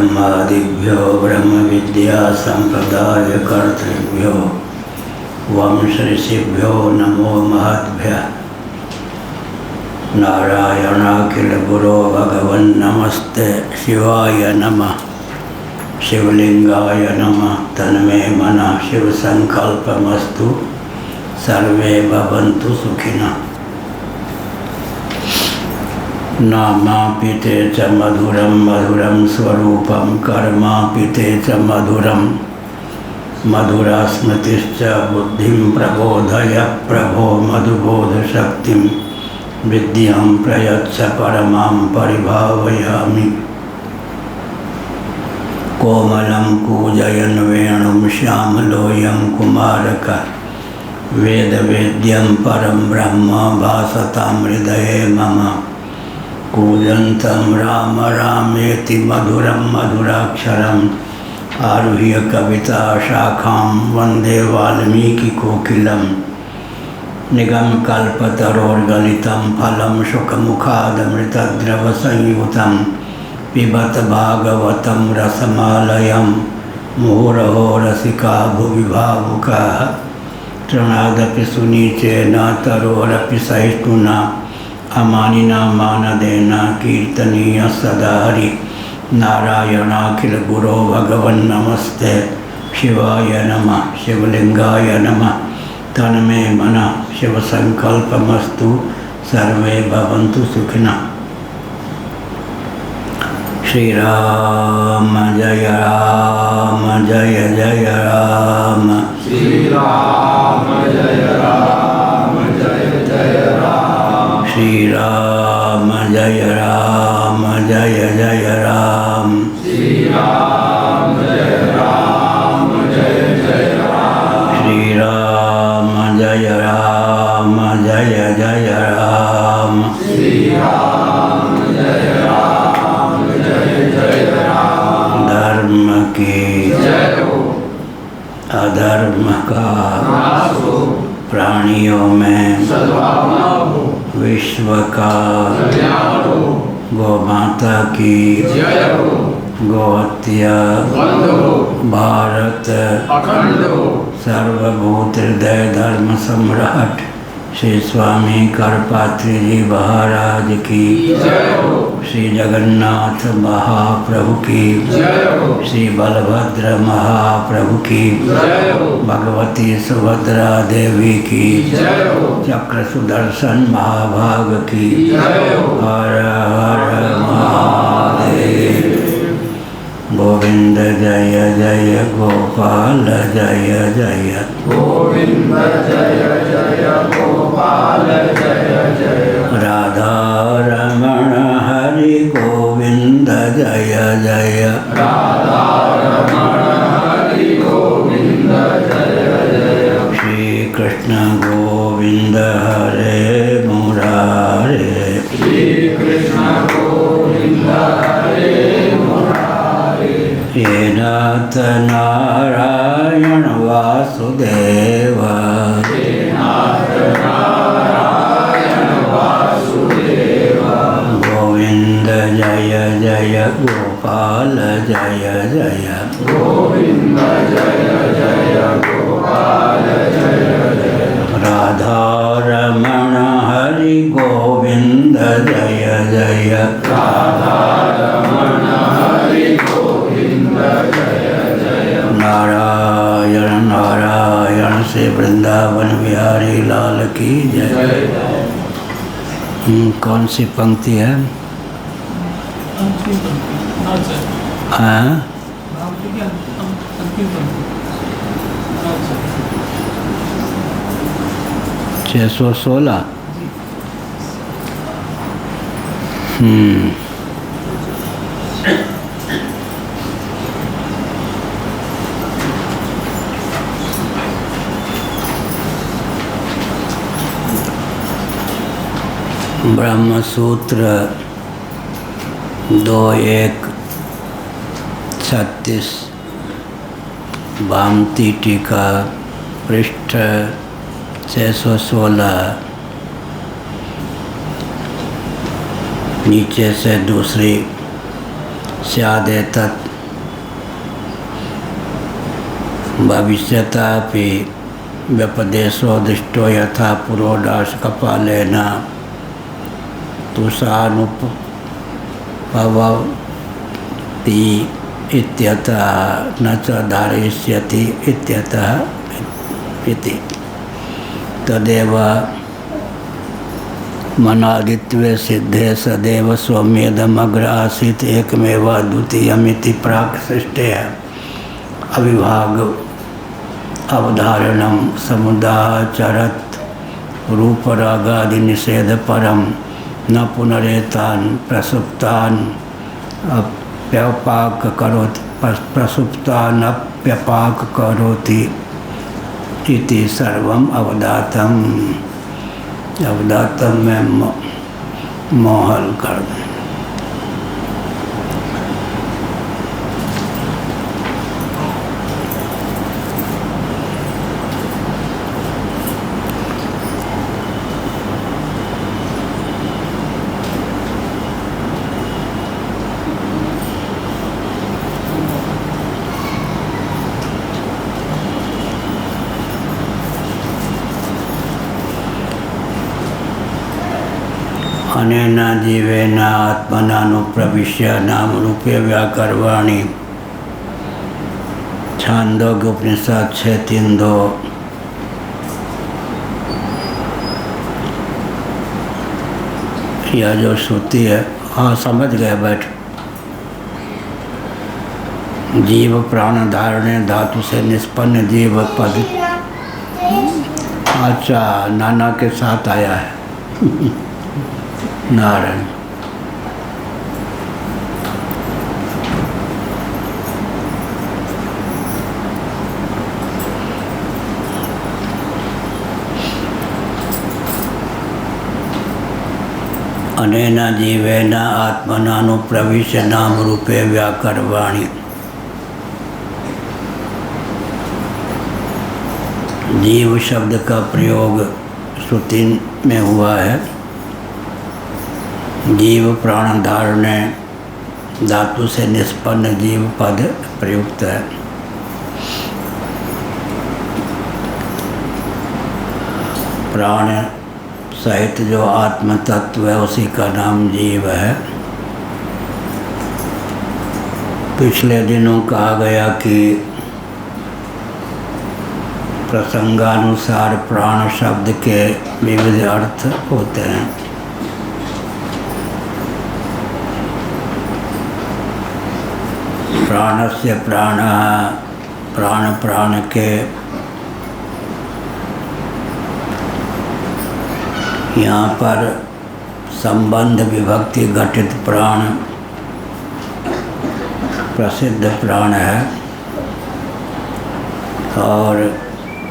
ब्रह्मादिभ्यो ब्रह्मविद्या संप्रदायकर्तृभ्यो वंश ऋषिभ्यो नमो महद्भ्यः। नारायणाखिल गुरो भगवन् नमस्ते शिवाय नमः। शिवलिंगाय नमः। तन्मे मनः शिव संकल्पमस्तु। सर्वे भवन्तु सुखिनः। नामापिते च मधुरं मधुरं स्वरूपं कर्मापिते च मधुरं मधुरा स्मृतिश्च बुद्धिं प्रबोधय प्रभो मधुबोधशक्तिं विद्यां प्रयच्छ परमां परिभावयामि। कोमलं कूजयन् वेणुं श्यामलोऽयं कुमारकः वेदवेद्यं परं ब्रह्म भासतां हृदये मम। कूजन्तं राम रामेति मधुरं मधुराक्षरम् आरुह्य कविता शाखां वन्दे वाल्मीकिकोकिलं। निगमकल्पतरोर्गलितं फलं शुकमुखादमृतद्रवसंयुतं पिबत भागवतं रसमालयं मुहुरहो रसिका भुवि भावुकाः। तृणादपि सुनीचेन तरोरपि सहिष्णुना अमानिना मानदेना कीर्तनीय सदा हरि। नारायणाखिल गुरो भगवन् नमस्ते शिवाय नमः। शिवलिंगाय नमः। तन्मे मनः शिव संकल्पमस्तु। सर्वे भवन्तु सुखिनः। श्री राम जय राम जय जय राम। श्री राम जय राम जय जय राम। श्री राम जय राम जय जय राम। श्री राम जय राम जय जय राम। श्री राम जय राम जय जय राम। श्री राम जय राम जय जय राम। धर्म की जय हो, अधर्म का नाश हो, प्राणियों में सद्भावना हो, विश्व का कल्याण हो, गौ माता की जय हो, गोहत्या बंद हो, भारत अखंड हो। सर्वभूत हृदय धर्म सम्राट श्री स्वामी करपात्री जी महाराज की जय हो, श्री जगन्नाथ महाप्रभु की जय हो, श्री बलभद्र महाप्रभु की जय हो, भगवती सुभद्रा देवी की जय हो, चक्र सुदर्शन महाभाग की जय हो। हर हर महादेव। गोविंद जय जय गोपाल जय जय। गोविंद जय जय गोपाल जय जय। राधा रमण हरि गोविंद जय जय। राधा रमण हरि गोविंद जय जय। श्री कृष्ण गोविंद हरे मुरारे। श्री कृष्ण गोविंद हरे मुरारे। हे नाथ नारायण वासुदेव। हे नाथ नारायण वासुदेव। गोविंद जय जय गोपाल जय जय। गोविंद जय जय गोपाल जय जय। राधा रमण हरि गोविंद जय जय। राधा रमण हरि गोविंद जय जय। नारायण नारायण से वृंदावन बिहारी लाल की जय। कौन सी पंक्ति है? हाँ 616। ब्रह्मसूत्र 2.1.36 भामती टीका पृष्ठ 616। नीचे से दूसरी स्यादे तत् भविष्यतापि व्यपदेशो दृष्टो यथा पुरोडाश कपालेन तुषानुपवति इत्यतः न च धारयिष्यति इत्यतः इति। तदेव मनादित्वे सिद्धे सदैव सौम्येदमग्र आसीत् एकमेव द्वितीयमिति प्राक् सृष्टेः अविभाग अवधारणं समुदाचरत् रूपरागादि निषेध परम न पुनरेतान् प्रसुप्तान् अप्यपाक करोति प्रसुप्तानप्यपाक करोति इति सर्वम् अवधातम्। अवधातम में मोहल कर दें। अनेन जीवेन आत्मनानुप्रविश्य नाम रूपे व्याकरवाणी छांदोग्य उपनिषद 6:3-2। यह जो श्रुति है, हाँ समझ गए बैठ। जीव प्राण धारणे धातु से निष्पन्न जीव पद। अच्छा, नाना के साथ आया है। नारायण। अनेन जीवेन आत्मनानुप्रविश्य नाम रूपे व्याकरवाणी। जीव शब्द का प्रयोग श्रुति में हुआ है। जीव प्राण धारणे धातु से निष्पन्न जीव पद प्रयुक्त है। प्राण सहित जो आत्म तत्व है उसी का नाम जीव है। पिछले दिनों कहा गया कि प्रसंगानुसार प्राण शब्द के विविध अर्थ होते हैं। प्राणस्य प्राणः, प्राण प्राण के। यहाँ पर संबंध विभक्ति घटित प्राण प्रसिद्ध प्राण है और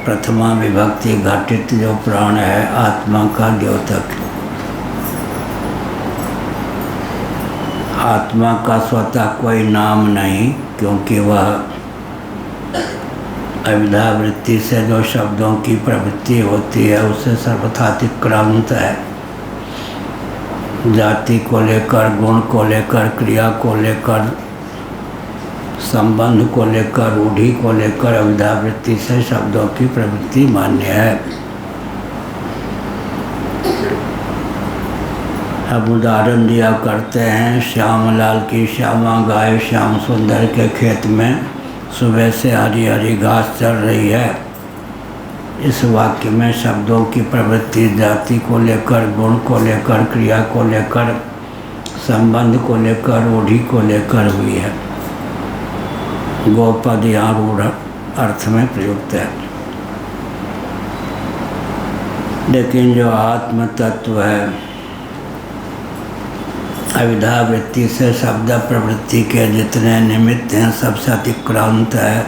प्रथमा विभक्ति घटित जो प्राण है आत्मा का द्योतक। आत्मा का स्वतः कोई नाम नहीं, क्योंकि वह अविद्या वृत्ति से जो शब्दों की प्रवृत्ति होती है उससे सर्वथा अतिक्रांत है। जाति को लेकर, गुण को लेकर, क्रिया को लेकर, संबंध को लेकर, रूढ़ि को लेकर अविद्या वृत्ति से शब्दों की प्रवृत्ति मान्य है। अब उदाहरण दिया करते हैं, श्यामलाल की श्यामा गाय श्याम सुंदर के खेत में सुबह से हरी हरी घास चल रही है। इस वाक्य में शब्दों की प्रवृत्ति जाति को लेकर, गुण को लेकर, क्रिया को लेकर, संबंध को लेकर, रूढ़ि को लेकर हुई है। गोपद यहाँ रूढ़ अर्थ में प्रयुक्त है। लेकिन जो आत्म तत्व है अविद्या वृत्ति से शब्द प्रवृत्ति के जितने निमित्त हैं सबसे अतिक्रांत है।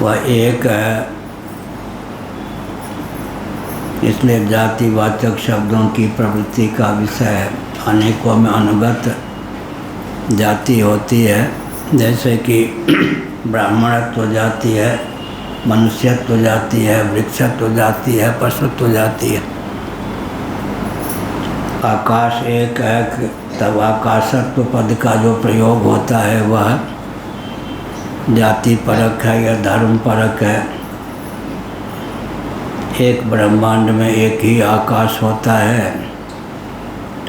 वह एक है, इसलिए जातिवाचक शब्दों की प्रवृत्ति का विषय है। अनेकों में अनुगत जाति होती है, जैसे कि ब्राह्मणत्व जाति है, मनुष्यत्व जाति है, वृक्षत्व जाति है, पशुत्व जाति है। आकाश एक है, तब आकाशत्व पद का जो प्रयोग होता है वह जाति परक है या धर्म परक है। एक ब्रह्मांड में एक ही आकाश होता है।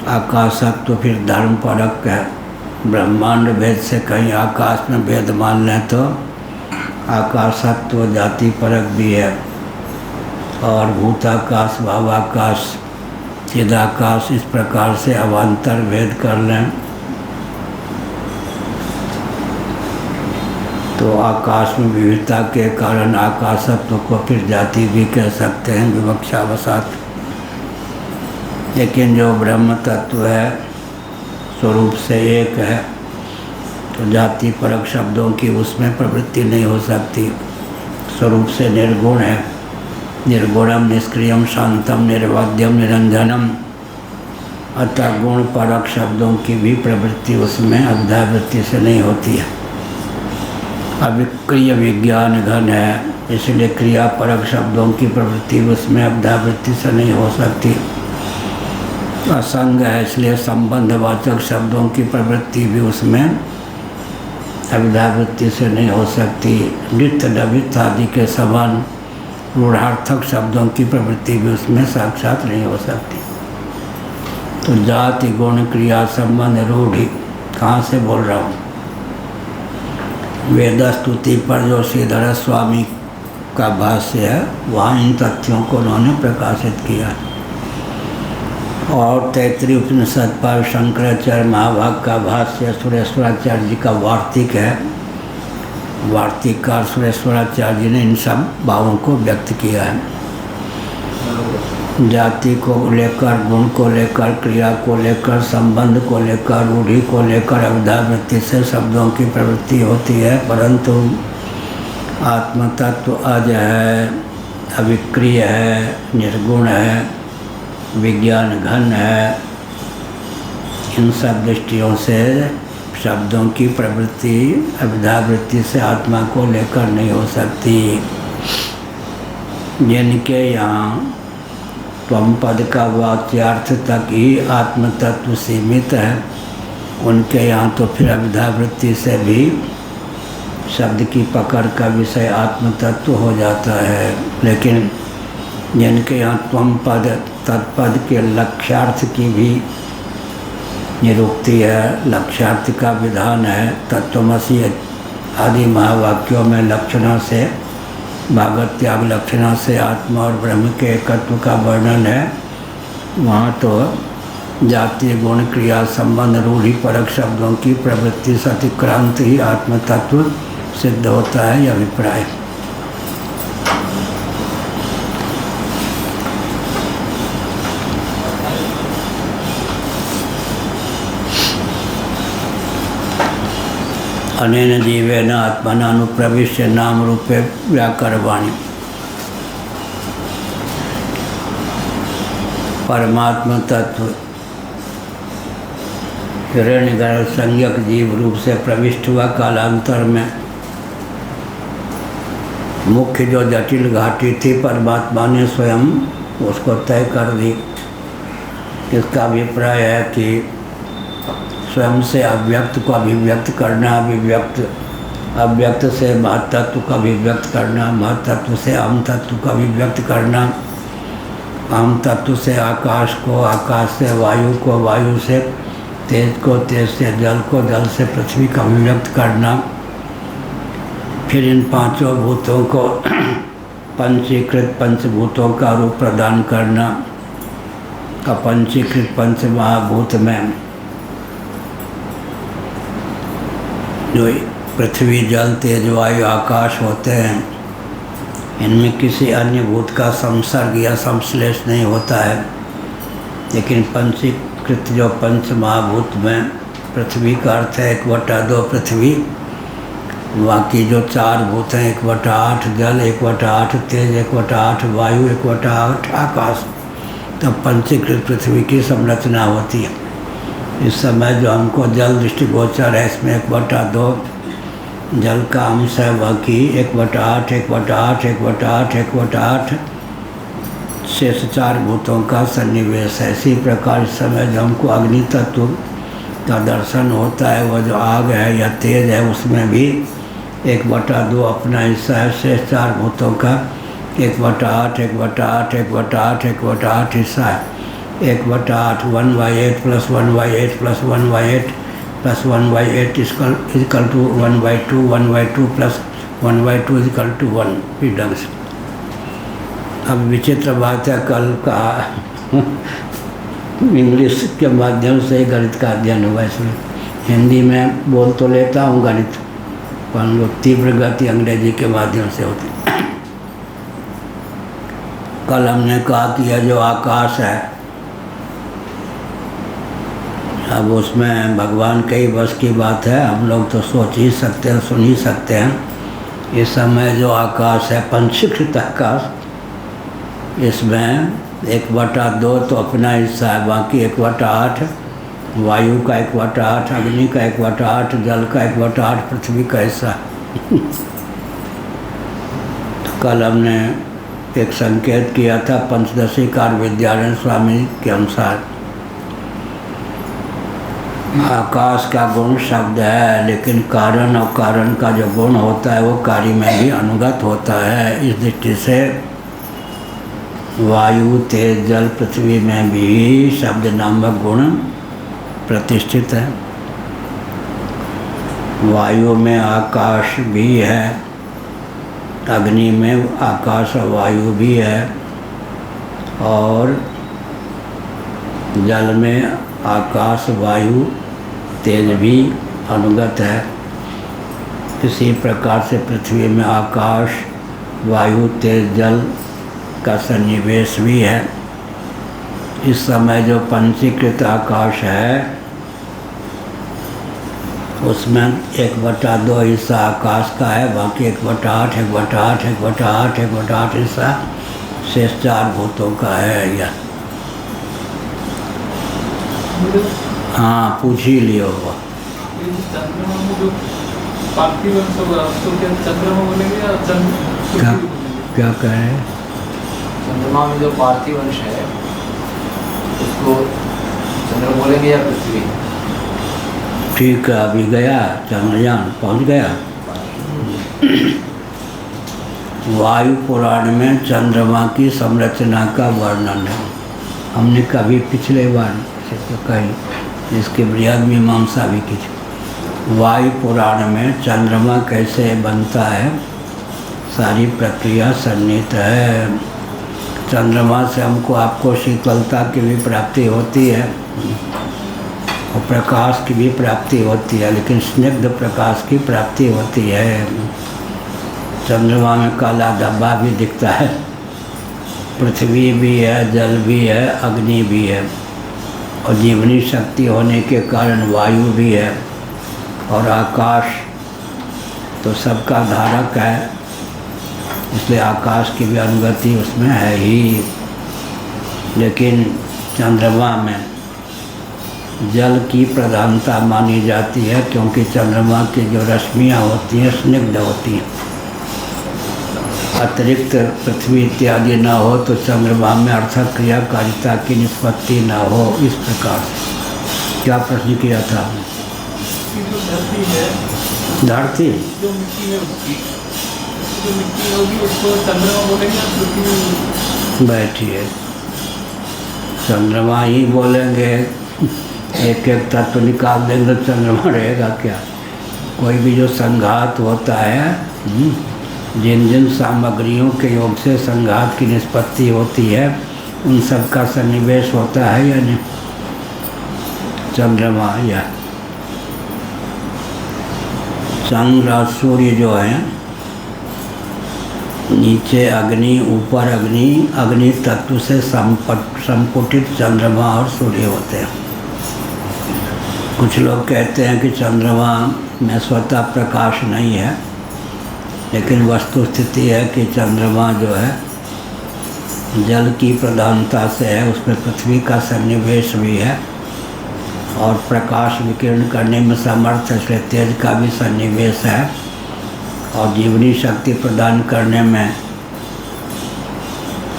आकाशक तो फिर धर्म परक है। ब्रह्मांड भेद से कहीं आकाश में भेद मान लें तो आकाशक तो जाति परक भी है। और भूताकाश, भावाकाश, चिदाकाश, इस प्रकार से अवान्तर भेद कर लें तो आकाश में विविधता के कारण आकाशत्व को फिर जाति भी कह सकते हैं विवक्षावसात। लेकिन जो ब्रह्म तत्व है स्वरूप से एक है तो जाति परक शब्दों की उसमें प्रवृत्ति नहीं हो सकती। स्वरूप से निर्गुण है। निर्गुणम, निष्क्रियम, शांतम, निर्वाद्यम, निरंजनम। अतः गुण परक शब्दों की भी प्रवृत्ति उसमें अविद्यावृत्ति से नहीं होती है। अविक्रिय विज्ञान घन है, इसलिए क्रिया परक शब्दों की प्रवृत्ति उसमें अविद्यावृत्ति से नहीं हो सकती। असंग है, इसलिए संबंधवाचक शब्दों की प्रवृत्ति भी उसमें अविद्यावृत्ति से नहीं हो सकती। नित्य नभित आदि के समान रूढ़ार्थक शब्दों की प्रवृत्ति भी उसमें साक्षात नहीं हो सकती। तो जाति, गुण, क्रिया, संबंध, रूढ़ि कहाँ से बोल रहा हूँ? वेद स्तुति पर जो श्रीधर स्वामी का भाष्य है वहाँ इन तथ्यों को उन्होंने प्रकाशित किया। और तैत्तिरीय उपनिषद पर शंकराचार्य महाभाग का भाष्य सुरेश्वराचार्य जी का वार्तिक है। वार्तिककार सुरेश्वराचार्य जी ने इन सब भावों को व्यक्त किया है। जाति को लेकर, गुण को लेकर, क्रिया को लेकर, संबंध को लेकर, रूढ़ि को लेकर अविद्यावृत्ति से शब्दों की प्रवृत्ति होती है, परंतु आत्मतत्व अज है, अविक्रिय है, निर्गुण है, विज्ञान घन है। इन सब दृष्टियों से शब्दों की प्रवृत्ति अविद्यावृत्ति से आत्मा को लेकर नहीं हो सकती। जिनके यहाँ त्वम पद का वाच्यार्थ तक ही आत्म तत्व सीमित है, उनके यहाँ तो फिर अविद्यावृत्ति से भी शब्द की पकड़ का विषय आत्म तत्व हो जाता है। लेकिन जिनके यहाँ त्वम पद तत्पद के लक्ष्यार्थ की भी निरुक्ति है, लक्ष्यार्थ का विधान है। तत्वमसि आदि महावाक्यों में लक्षणों से, भागवत त्याग लक्षणों से आत्मा और ब्रह्म के एकत्व का वर्णन है। वहाँ तो जाति, गुण, क्रिया, संबंध, रूढ़ि परक शब्दों की प्रवृत्ति से अतिक्रांत ही आत्म तत्व सिद्ध होता है, यह अभिप्राय। अनेन जीवेन आत्मना अनुप्रविश्य नाम रूपे व्याकरवाणी। परमात्मा तत्व हिरण्यगर्भ संज्ञक जीव रूप से प्रविष्ट हुआ। कालांतर में मुख्य जो जटिल घाटी थी परमात्मा ने स्वयं उसको तय कर दी। इसका अभिप्राय है कि स्वयं से अव्यक्त को अभिव्यक्त करना, अव्यक्त से महतत्व को अभिव्यक्त करना, महतत्व से अहम तत्व को अभिव्यक्त करना, अहम तत्व से आकाश को, आकाश से वायु को, वायु से तेज को, तेज से जल को, जल से पृथ्वी को अभिव्यक्त करना। फिर इन पांचों भूतों को पंचीकृत पंचभूतों का रूप प्रदान करना। अपंचीकृत पंच महाभूत में जो पृथ्वी, जल, तेज, वायु, आकाश होते हैं, इनमें किसी अन्य भूत का संसर्ग या संश्लेष नहीं होता है। लेकिन पंचीकृत जो पंच महाभूत में पृथ्वी का अर्थ है 1/2 पृथ्वी, बाकी जो 4 भूत हैं 1/8 जल, 1/8 तेज, 1/8 वायु, 1/8 आकाश, तब पंचीकृत पृथ्वी की संरचना होती है। इस समय जो हमको जल दृष्टिगोचर है इसमें 1/2 जल का अंश है, बाकी 1/8 1/8 1/8 1/8 शेष 4 भूतों का सन्निवेश है। इसी प्रकार इस समय जो हमको अग्नि तत्व का दर्शन होता है, वह जो आग है या तेज है उसमें भी 1/2 अपना हिस्सा है, शेष 4 भूतों का 1/8 1/8 1/8 1/8 हिस्सा है। 1/8 1/8 + 1/8 + 1/8 + 1/8 इक्वल टू 1/2 1/2 + 1/2 इक्वल टू 1। इस ढंग से। अब विचित्र बात है, कल का इंग्लिश के माध्यम से ही गणित का अध्ययन हुआ, इसमें हिंदी में बोल तो लेता हूँ गणित, पर वो तीव्र गति अंग्रेजी के माध्यम से होती। कल हमने कहा कि यह जो आकाश है, अब उसमें भगवान के ही बस की बात है, हम लोग तो सोच ही सकते हैं, सुन ही सकते हैं। इस समय जो आकाश है, पंचीकृत आकाश, इसमें 1/2 तो अपना हिस्सा है, बाकी 1/8 वायु का 1/8, अग्नि का 1/8, जल का 1/8, पृथ्वी का हिस्सा। तो कल हमने एक संकेत किया था पंचदशी कार विद्यारण स्वामी के अनुसार, आकाश का गुण शब्द है, लेकिन कारण और कारण का जो गुण होता है वो कार्य में भी अनुगत होता है। इस दृष्टि से वायु तेज जल पृथ्वी में भी शब्द नामक गुण प्रतिष्ठित है। वायु में आकाश भी है, अग्नि में आकाश और वायु भी है, और जल में आकाश वायु तेज भी अनुगत है। इसी प्रकार से पृथ्वी में आकाश वायु तेज जल का सन्निवेश भी है। इस समय जो पंचीकृत आकाश है, उसमें 1/2 हिस्सा आकाश का है, बाकी 1/8 1/8 1/8 1/8 हिस्सा शेष 4 भूतों का है। यह हाँ, पूछ ही लियो वो। चंद्रमा में जो पार्थिव अंश होगा उसको क्या चंद्रमा बोलेंगे या क्या कहे? चंद्रमा में जो पार्थिव अंश है उसको चंद्रमा बोलेंगे या पृथ्वी? ठीक है, अभी गया चंद्रयान, पहुंच गया। वायु पुराण में चंद्रमा की संरचना का वर्णन है। हमने कभी पिछले बार से तो कही, इसके बृहद मीमांसा भी की। वायु पुराण में चंद्रमा कैसे बनता है, सारी प्रक्रिया सन्निहित है। चंद्रमा से हमको आपको शीतलता की भी प्राप्ति होती है और प्रकाश की भी प्राप्ति होती है, लेकिन स्निग्ध प्रकाश की प्राप्ति होती है। चंद्रमा में काला धब्बा भी दिखता है। पृथ्वी भी है, जल भी है, अग्नि भी है, और जीवनी शक्ति होने के कारण वायु भी है, और आकाश तो सबका धारक है, इसलिए आकाश की भी अनुगति उसमें है ही। लेकिन चंद्रमा में जल की प्रधानता मानी जाती है, क्योंकि चंद्रमा की जो रश्मियाँ होती हैं स्निग्ध होती हैं। अतिरिक्त पृथ्वी इत्यादि न हो तो चंद्रमा में अर्थक क्रियाकारिता की निष्पत्ति न हो। इस प्रकार से क्या प्रश्न किया था? जो धरती है, धरती जो मिट्टी है उसकी, जो मिट्टी होगी उसको चंद्रमा बोलेंगे या पृथ्वी? बैठिए, चंद्रमा ही बोलेंगे। एक एक तत्व निकाल देंगे तो चंद्रमा रहेगा क्या? कोई भी जो संघात होता है, जिन जिन सामग्रियों के योग से संघात की निष्पत्ति होती है, उन सब का सन्निवेश होता है या नहीं? चंद्रमा या चंद्र और सूर्य जो है, नीचे अग्नि ऊपर अग्नि, अग्नि तत्व से संपुटित चंद्रमा और सूर्य होते हैं। कुछ लोग कहते हैं कि चंद्रमा में स्वतः प्रकाश नहीं है, लेकिन वस्तु स्थिति है कि चंद्रमा जो है जल की प्रधानता से है, उसमें पृथ्वी का सन्निवेश भी है और प्रकाश विकिरण करने में समर्थ है, इसलिए तेज का भी सन्निवेश है, और जीवनी शक्ति प्रदान करने में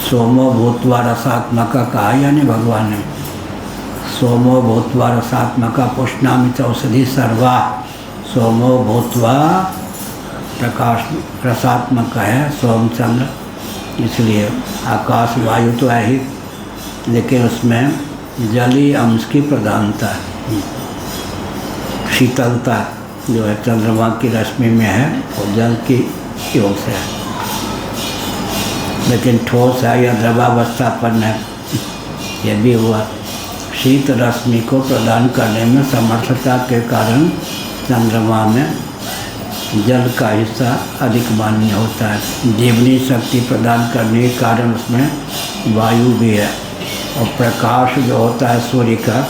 सोमो भूत्वा रसात्मका कहा, यानी भगवान ने सोमो भूत्वा रसात्मका पुष्णामि च औषधि सर्वा, सोमो भूत्वा प्रकाश रसात्मक है सोम चंद्र, इसलिए आकाश वायु तो है ही, लेकिन उसमें जलीय अंश की प्रधानता है। शीतलता जो है चंद्रमा की रश्मि में है वो जल की ओर से है, लेकिन ठोस है या द्रवावस्थापन्न है, ये भी हुआ। शीत रश्मि को प्रदान करने में समर्थता के कारण चंद्रमा में जल का हिस्सा अधिक मान्य होता है। जीवनी शक्ति प्रदान करने के कारण उसमें वायु भी है, और प्रकाश जो होता है सूर्य का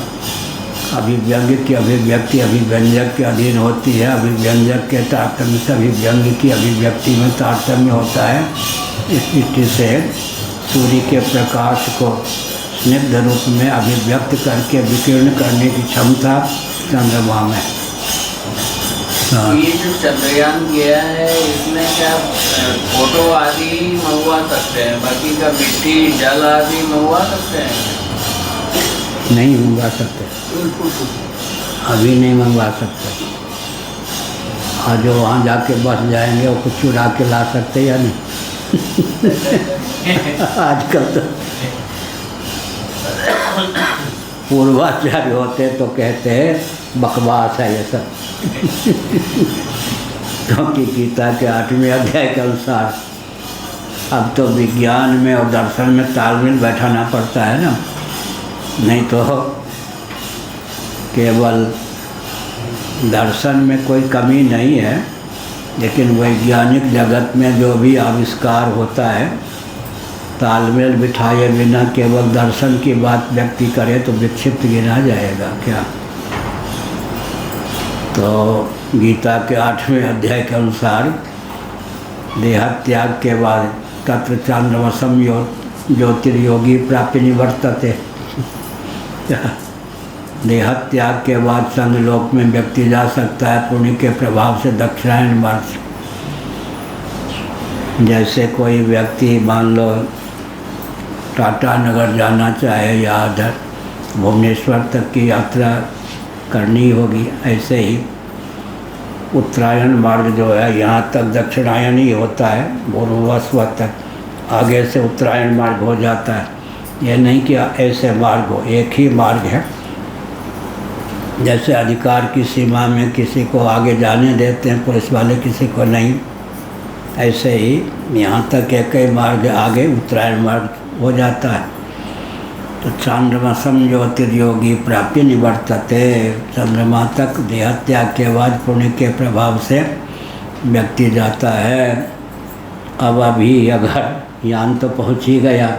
अभिव्यंग्य की अभिव्यक्ति अभिव्यंजक के अधीन होती है, अभिव्यंजक के तारतम्य से अभिव्यंग्य की अभिव्यक्ति में तारतम्य होता है। इस दृष्टि से सूर्य के प्रकाश को स्निग्ध रूप में अभिव्यक्त करके विकीर्ण करने की क्षमता चंद्रमा में। ये जो चंद्रयान गया है इसमें क्या फोटो आदि मंगवा सकते हैं, बाकी का मिट्टी जल आदि मंगवा सकते हैं? नहीं मंगवा सकते, अभी नहीं मंगवा सकते। और जो वहाँ जाके बस जाएंगे वो कुछ चुरा के ला सकते या नहीं? आजकल तो पूर्वाचार्य होते तो कहते हैं बकवास है ये सब। क्योंकि गीता के 8वें अध्याय के अनुसार अब तो विज्ञान में और दर्शन में तालमेल बैठाना पड़ता है ना, नहीं तो केवल दर्शन में कोई कमी नहीं है, लेकिन वैज्ञानिक जगत में जो भी आविष्कार होता है तालमेल बिठाए बिना केवल दर्शन की बात व्यक्ति करे तो विक्षिप्त गिना जाएगा क्या। तो गीता के 8वें अध्याय के अनुसार देहत्याग के बाद तत्र चांद्रमसम ज्योतिर्योगी प्राप्ति निवर्तते। देहत्याग के बाद चंद्रलोक में व्यक्ति जा सकता है पुण्य के प्रभाव से दक्षिणायन मार्ग। जैसे कोई व्यक्ति मान लो टाटा नगर जाना चाहे या अधर भुवनेश्वर तक की यात्रा करनी होगी, ऐसे ही उत्तरायण मार्ग जो है यहाँ तक दक्षिणायन ही होता है, भूर्भुवस्व तक, आगे से उत्तरायण मार्ग हो जाता है। यह नहीं कि ऐसे मार्ग हो, एक ही मार्ग है। जैसे अधिकार की सीमा में किसी को आगे जाने देते हैं पुलिस वाले, किसी को नहीं, ऐसे ही यहाँ तक एक ही मार्ग आगे उत्तरायण मार्ग हो जाता है। तो चांद्रमसम ज्योतिर्योगी प्राप्ति निवर्तते, चंद्रमा तक देहत्याग के बाद पुण्य के प्रभाव से व्यक्ति जाता है। अब अभी अगर यान तो पहुँच ही गया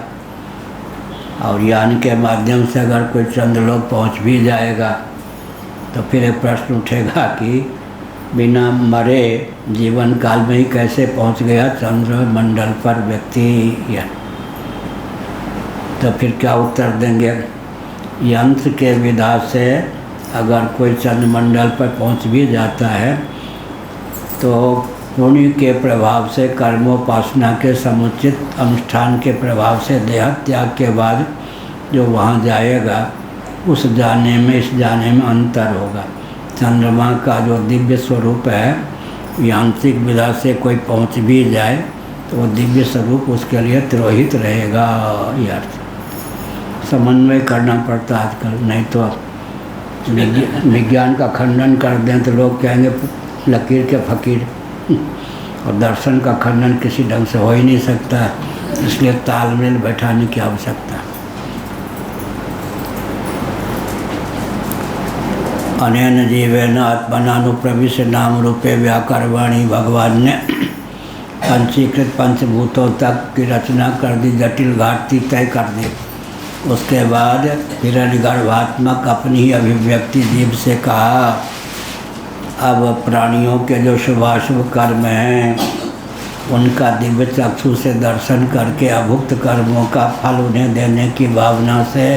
और यान के माध्यम से अगर कोई चंद्रलोक पहुँच भी जाएगा तो फिर एक प्रश्न उठेगा कि बिना मरे जीवन काल में ही कैसे पहुँच गया चंद्र मंडल पर व्यक्ति। या तो फिर क्या उत्तर देंगे? यंत्र के विधा से अगर कोई चंद्रमंडल पर पहुंच भी जाता है तो पुण्य के प्रभाव से कर्मोपासना के समुचित अनुष्ठान के प्रभाव से देहत्याग के बाद जो वहाँ जाएगा उस जाने में इस जाने में अंतर होगा। चंद्रमा का जो दिव्य स्वरूप है, यांत्रिक विधा से कोई पहुँच भी जाए तो वो दिव्य स्वरूप उसके लिए तिरोहित रहेगा। ये अर्थ समन्वय करना पड़ता आजकल, नहीं तो विज्ञान का खंडन कर दें तो लोग कहेंगे लकीर के फकीर, और दर्शन का खंडन किसी ढंग से हो ही नहीं सकता, इसलिए तालमेल बैठाने की आवश्यकता है। अनेन जीवेन आत्मनानुप्रविश्य नाम रूपे व्याकरवाणी भगवान ने पंचीकृत पंचभूतों तक की रचना कर दी, जटिल घाटी तय कर दी। उसके बाद हिरण्यगर्भात्मक अपनी ही अभिव्यक्ति जीव से कहा, अब प्राणियों के जो शुभाशुभ कर्म हैं उनका दिव्य चक्षु से दर्शन करके अभुक्त कर्मों का फल उन्हें देने की भावना से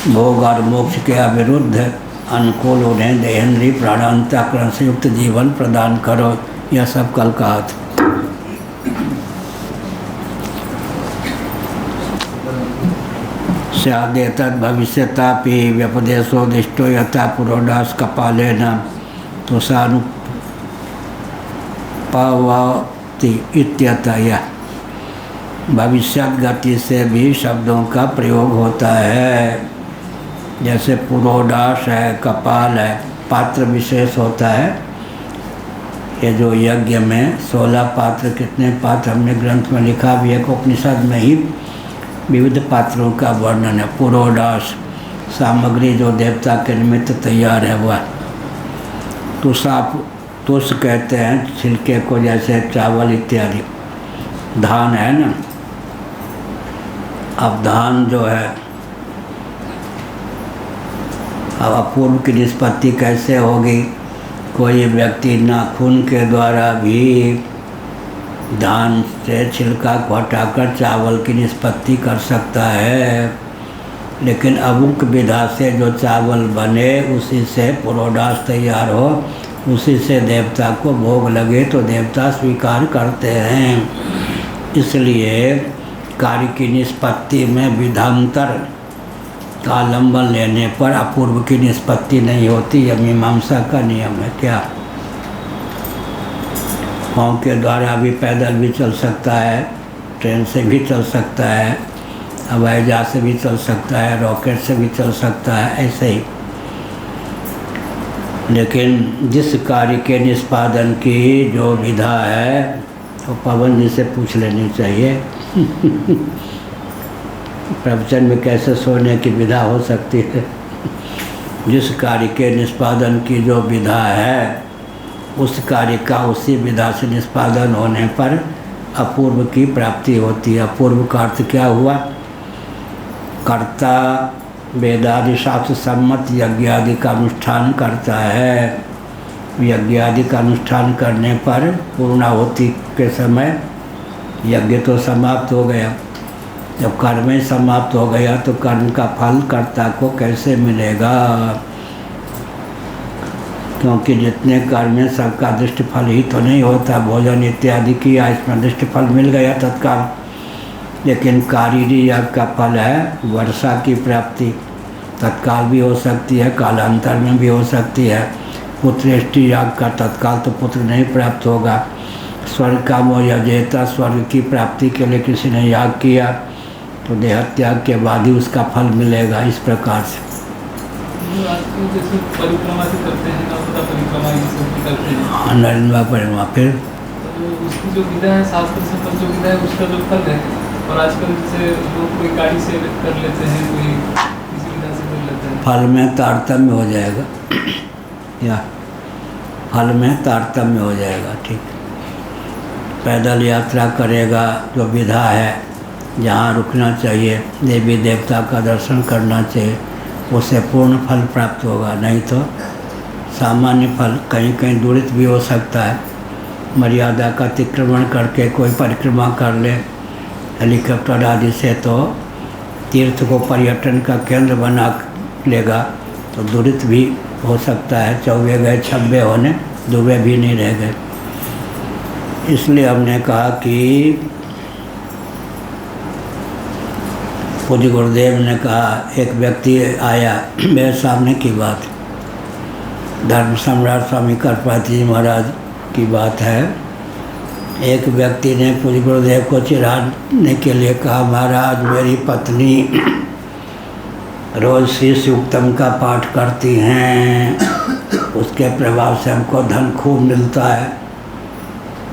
भोग और मोक्ष के अविरुद्ध अनुकूल उन्हें देहेंद्रीय प्राणांतःकरण से युक्त जीवन प्रदान करो। यह सब कल कहा था। स्यादेतद् भविष्यतापि व्यपदेशो दिष्टो यथा पुरोडास कपालेन तुषानु भवति इत्यतः। भविष्यत गति से भी शब्दों का प्रयोग होता है। जैसे पुरोडाश है, कपाल है, पात्र विशेष होता है। ये जो यज्ञ में 16 पात्र, कितने पात्र हमने ग्रंथ में लिखा भी है, उपनिषद में ही विविध पात्रों का वर्णन है। पुरोडाश सामग्री जो देवता के निमित्त तैयार है वह। तुष कहते हैं छिलके को, जैसे चावल इत्यादि। धान है ना, अब धान जो है, अब अपूर्व की निष्पत्ति कैसे होगी? कोई व्यक्ति नाखून के द्वारा भी धान से छिलका को हटाकर चावल की निष्पत्ति कर सकता है, लेकिन अमुक विधा से जो चावल बने उसी से पुरोडाश तैयार हो, उसी से देवता को भोग लगे तो देवता स्वीकार करते हैं। इसलिए कार्य की निष्पत्ति में विधांतर का अवलंबन लेने पर अपूर्व की निष्पत्ति नहीं होती। यह मीमांसा का नियम है। क्या पाँव के द्वारा भी पैदल भी चल सकता है, ट्रेन से भी चल सकता है, हवाई जहाज से भी चल सकता है, रॉकेट से भी चल सकता है, ऐसे ही। लेकिन जिस कार्य के निष्पादन की जो विधा है वो पवन जी से पूछ लेनी चाहिए। प्रवचन में कैसे सोने की विधा हो सकती है? जिस कार्य के निष्पादन की जो विधा है उस कार्य का उसी विधा से निष्पादन होने पर अपूर्व की प्राप्ति होती है। अपूर्व का अर्थ क्या हुआ? कर्ता वेदादि शास्त्र सम्मत यज्ञ आदि का अनुष्ठान करता है। यज्ञ आदि का अनुष्ठान करने पर पूर्णाहुति के समय यज्ञ तो समाप्त हो गया। जब कर्म ही समाप्त हो गया तो कर्म का फल कर्ता को कैसे मिलेगा? क्योंकि जितने कर्म में सबका दृष्ट फल ही तो नहीं होता। भोजन इत्यादि किया, इसमें दृष्ट फल मिल गया तत्काल। लेकिन कारीरी याग का फल है वर्षा की प्राप्ति, तत्काल भी हो सकती है, कालांतर में भी हो सकती है। पुत्रेष्टि याग का तत्काल तो पुत्र नहीं प्राप्त होगा। स्वर्ग का मोह यजेता, स्वर्ग की प्राप्ति के लिए किसी ने याग किया तो देह त्याग के बाद ही उसका फल मिलेगा। इस प्रकार से जैसे परिक्रमा से करते हैं, नर्मदा परिक्रमा ये सब करते हैं, नर्मदा परिक्रमा, फिर तो उसकी जो विधा है, शास्त्र से पर जो विधा है उसका जो फल है। और आजकल जैसे लोग कोई गाड़ी से कर लेते हैं, कोई किसी विधा से कर लेते हैं, फल में तारतम्य हो जाएगा। या फल में तारतम्य हो जाएगा। ठीक, पैदल यात्रा करेगा, जो विधा है, जहाँ रुकना चाहिए, देवी देवता का दर्शन करना चाहिए, उससे पूर्ण फल प्राप्त होगा। नहीं तो सामान्य फल कहीं कहीं दूरित भी हो सकता है। मर्यादा का अतिक्रमण करके कोई परिक्रमा कर ले हेलीकॉप्टर आदि से, तो तीर्थ को पर्यटन का केंद्र बना लेगा तो दूरित भी हो सकता है। 24 गए 26 होने, डूबे भी नहीं रह गए। इसलिए हमने कहा कि पूज्य गुरुदेव ने कहा, एक व्यक्ति आया मेरे सामने की बात, धर्म सम्राट स्वामी करपाती जी महाराज की बात है। एक व्यक्ति ने पूज्य गुरुदेव को चिढ़ाने के लिए कहा, महाराज मेरी पत्नी रोज़ श्री सूक्तम का पाठ करती हैं, उसके प्रभाव से हमको धन खूब मिलता है।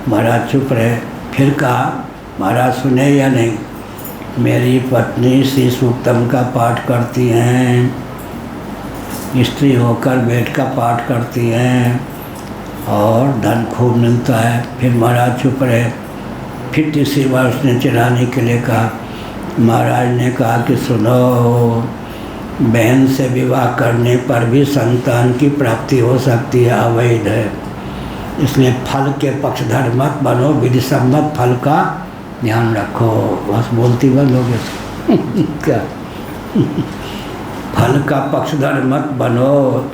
महाराज चुप रहे। फिर कहा, महाराज सुने या नहीं, मेरी पत्नी श्री सूक्तम का पाठ करती हैं, स्त्री होकर वेद का पाठ करती हैं और धन खूब मिलता है। फिर महाराज चुप रहे। फिर तीसरी बार उसने चिढ़ाने के लिए कहा। महाराज ने कहा कि सुनो, बहन से विवाह करने पर भी संतान की प्राप्ति हो सकती है, अवैध है। इसलिए फल के पक्षधर मत बनो, विधि सम्मत फल का ध्यान रखो। बस बोलती बंद हो गई क्या? फल का पक्षधर मत बनो।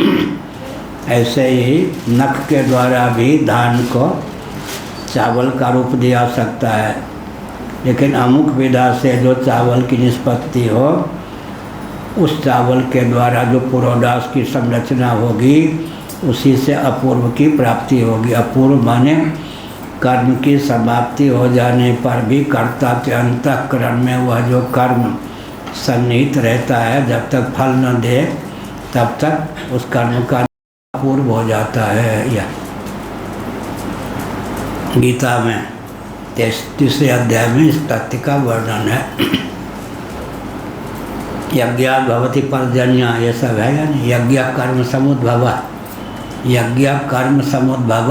ऐसे ही नख के द्वारा भी धान को चावल का रूप दिया सकता है, लेकिन अमुक विधा से जो चावल की निष्पत्ति हो, उस चावल के द्वारा जो पुरोडाश की संरचना होगी, उसी से अपूर्व की प्राप्ति होगी। अपूर्व माने कर्म की समाप्ति हो जाने पर भी कर्ता के अंतःकरण में वह जो कर्म सन्निहित रहता है, जब तक फल न दे तब तक उस कर्म का पूर्व हो जाता है। यह गीता में 33 अध्याय में इस तथ्य का वर्णन है। यज्ञा भवति पर्जन्य, ये सब है या नहीं। यज्ञ कर्म समुद्भव, यज्ञ कर्म समुद्भव।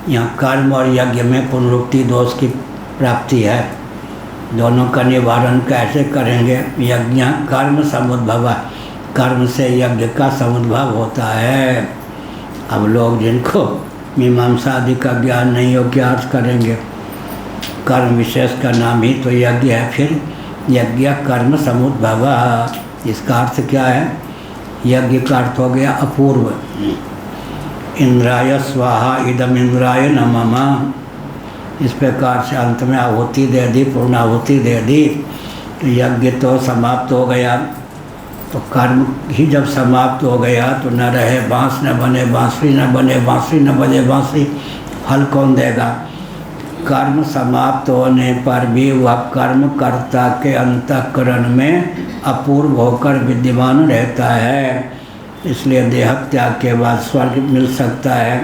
यहाँ कर्म और यज्ञ में पुनरुक्ति दोष की प्राप्ति है। दोनों का निवारण कैसे करेंगे? यज्ञ कर्म समुद्भव, कर्म से यज्ञ का समुद्भव होता है। अब लोग जिनको मीमांसा आदि का ज्ञान नहीं हो, क्या अर्थ करेंगे? कर्म विशेष का नाम ही तो यज्ञ है। फिर यज्ञ कर्म समुद्भव, इसका अर्थ क्या है? यज्ञ का अर्थ हो गया अपूर्व। इंद्राय स्वाहा इदम इंद्राय नमः, इस प्रकार से अंत में आहुति दे दी, पूर्णाहुति दे दी। तो यज्ञ तो समाप्त हो गया, तो कर्म ही जब समाप्त हो गया तो न रहे बाँस न बने बाँसुरी, न बने बाँसुरी न बजे बाँसुरी, फल कौन देगा? कर्म समाप्त होने पर भी वह कर्म कर्ता के अंतःकरण में अपूर्व होकर विद्यमान रहता है। इसलिए देह त्याग के बाद स्वर्ग मिल सकता है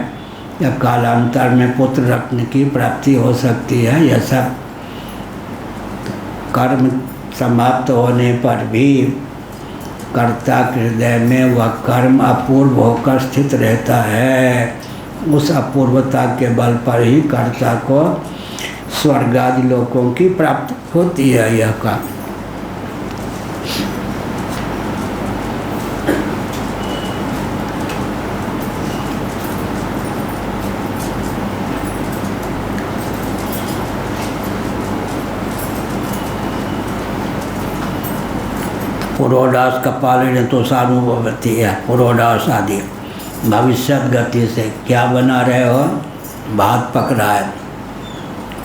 या कालांतर में पुत्र रत्न की प्राप्ति हो सकती है। यह सब कर्म समाप्त होने पर भी कर्ता के हृदय में वह कर्म अपूर्व होकर स्थित रहता है। उस अपूर्वता के बल पर ही कर्ता को स्वर्ग आदि लोकों की प्राप्ति होती है। यह का पुरोडास कपालिनी तो सानुभवती है। पुरोडास आदि भविष्यत गति से क्या बना रहे हो? भात पक रहा है,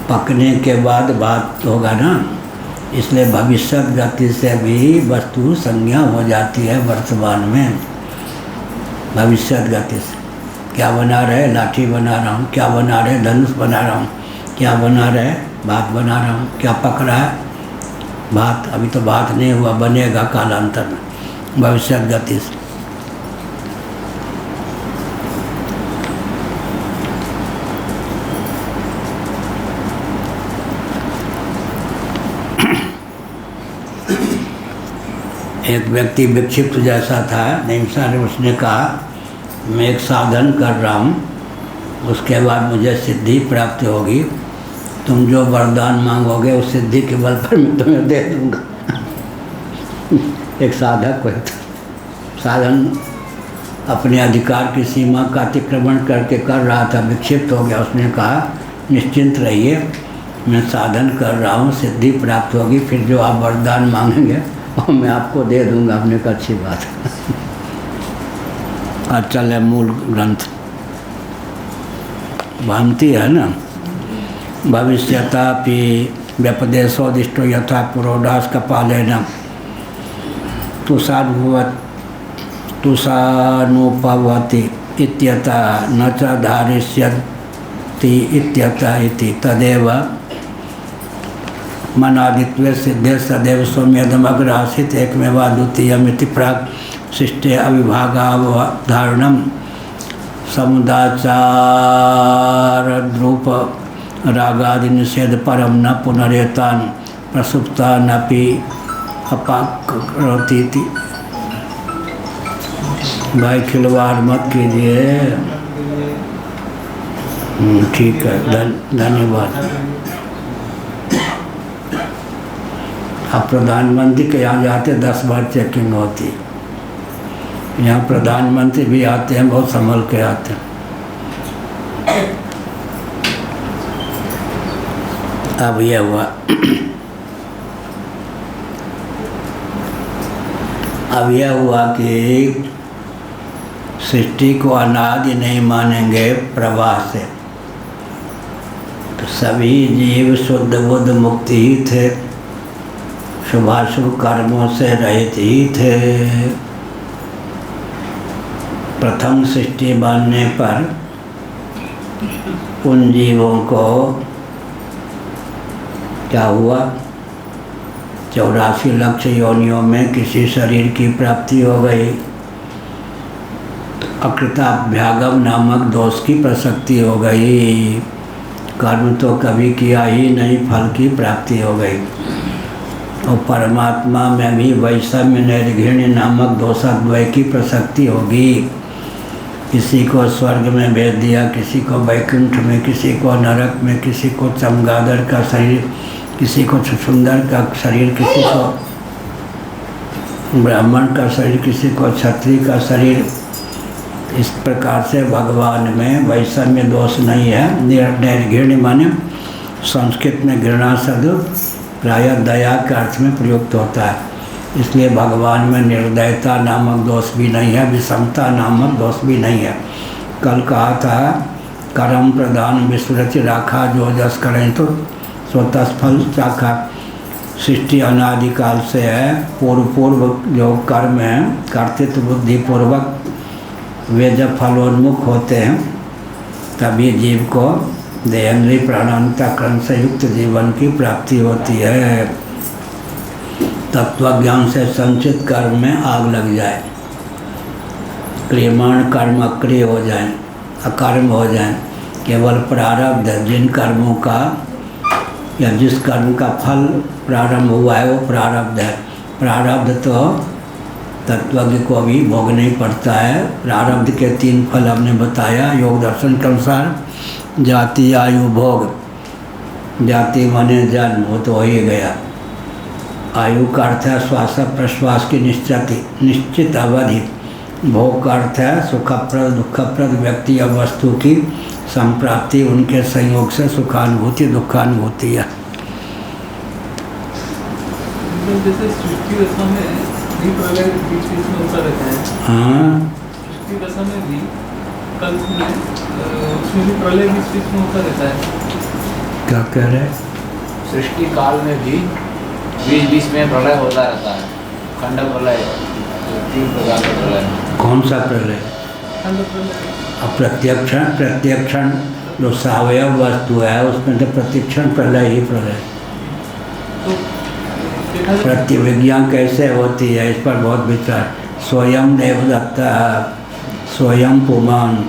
पकने के बाद भात होगा ना, इसलिए भविष्यत गति से भी वस्तु संज्ञा हो जाती है वर्तमान में। भविष्यत गति से क्या बना रहे? लाठी बना रहा हूँ। क्या बना रहे? धनुष बना रहा हूँ। क्या बना रहे? भात बना रहा हूँ। क्या पक रहा है? भात। अभी तो भात नहीं हुआ, बनेगा कालांतर में, भविष्यत गति से। एक व्यक्ति विक्षिप्त जैसा था, निम्सा ने उसने कहा मैं एक साधन कर रहा हूँ, उसके बाद मुझे सिद्धि प्राप्त होगी, तुम जो वरदान मांगोगे उस सिद्धि के बल पर मैं तुम्हें दे दूँगा। एक साधक कोई साधन अपने अधिकार की सीमा का अतिक्रमण करके कर रहा था, विक्षिप्त हो गया। उसने कहा निश्चिंत रहिए, मैं साधन कर रहा हूँ, सिद्धि प्राप्त होगी, फिर जो आप वरदान मांगेंगे और मैं आपको दे दूँगा। आपने कहा अच्छी बात है। अचल है मूल ग्रंथ, भांति है ना। भविष्यतापि व्यपदेशोदिष्टो यथा पुरोडास कपालेन तुषानुपवति इत्यतः न च धारिष्यति इत्यतः इति तदेव मनादित्वे सिद्धे सदैव सौम्यदमग्र आसीत् एकमेवा द्वितीयमिति प्राक् शिष्टे अविभागावधारणं समुदाचारद्रूप रागादि निषेध परम न पुनरेतान प्रसुप्तानपि अपाकरोति। भाई खिलवाड़ मत कीजिए। ठीक है, धन्यवाद। अब प्रधानमंत्री के यहाँ जाते 10 बार चेकिंग होती, यहाँ प्रधानमंत्री भी आते हैं, बहुत संभल के आते हैं। अब यह हुआ अब यह हुआ कि सृष्टि को अनादि नहीं मानेंगे प्रवाह से, तो सभी जीव शुद्ध बुद्ध मुक्ति ही थे, शुभाशुभ कर्मों से रहित ही थे। प्रथम सृष्टि बनने पर उन जीवों को क्या हुआ, 84 लक्ष योनियों में किसी शरीर की प्राप्ति हो गई। अकृताभ्यागम नामक दोष की प्रसक्ति हो गई। कर्म तो कभी किया ही नहीं, फल की प्राप्ति हो गई। और परमात्मा में भी वैषम्य निर्घृण्य नामक दोषाद्वय की प्रसक्ति होगी। किसी को स्वर्ग में भेज दिया, किसी को वैकुंठ में, किसी को नरक में, किसी को चमगादड़ का शरीर, किसी को छुछुंदर का शरीर, किसी को ब्राह्मण का शरीर, किसी को क्षत्रिय का शरीर। इस प्रकार से भगवान में वैषम्य दोष नहीं है। निर्घृण्य माने संस्कृत में घृणा शब्द प्रायः दया के अर्थ में प्रयुक्त होता है, इसलिए भगवान में निर्दयता नामक दोष भी नहीं है, विषमता नामक दोष भी नहीं है। कल कहा था कर्म प्रधान विस्मृति राखा, जो जस करें तो स्वतः फल चाखा। सृष्टि अनादिकाल से है। पूर्व जो कर्म है कर्तृत्व बुद्धि पूर्वक वे जब फलोन्मुख होते हैं तभी जीव को देहेंद्रिय प्राणांतकरण से युक्त जीवन की प्राप्ति होती है। तत्वज्ञान से संचित कर्म में आग लग जाए, क्रियमाण कर्म अक्रिय हो जाए, अकर्म हो जाए, केवल प्रारब्ध जिन कर्मों का या जिस कर्म का फल प्रारंभ हुआ है वो प्रारब्ध है। प्रारब्ध तो तत्वज्ञ को भी भोगना ही पड़ता है। प्रारब्ध के 3 फल हमने बताया योग दर्शन के अनुसार। जाति आयु भोग। जाति माने जन्म, वो तो हो ही गया। आयु का अर्थ है श्वास प्रश्वास की निश्चित अवधि। भोग का अर्थ है सुखप्रद दुखप्रद व्यक्ति या वस्तु की संप्राप्ति, उनके संयोग से सुखानुभूति दुखानुभूति है। जैसे सृष्टि दशा में भी प्रलय बीच बीच में होता रहता है। हाँ, सृष्टि दशा में भी कल्प में उसमें भी प्रलय बीच बीच में होता रहता है। क्या कह रहे हैं? सृष्टि काल में भी बीच बीच में प्रलय होता रहता है। खंड प्रलय, 3 प्रकार का प्रलय। कौन सा प्रलय? खंड प्रलय। प्रत्यक्षण जो सावयव वस्तु है उसमें तो प्रतिक्षण प्रलय ही प्रलय। प्रतिविज्ञा कैसे होती है इस पर बहुत विचार। स्वयं देवदत्ता, स्वयं पुमान,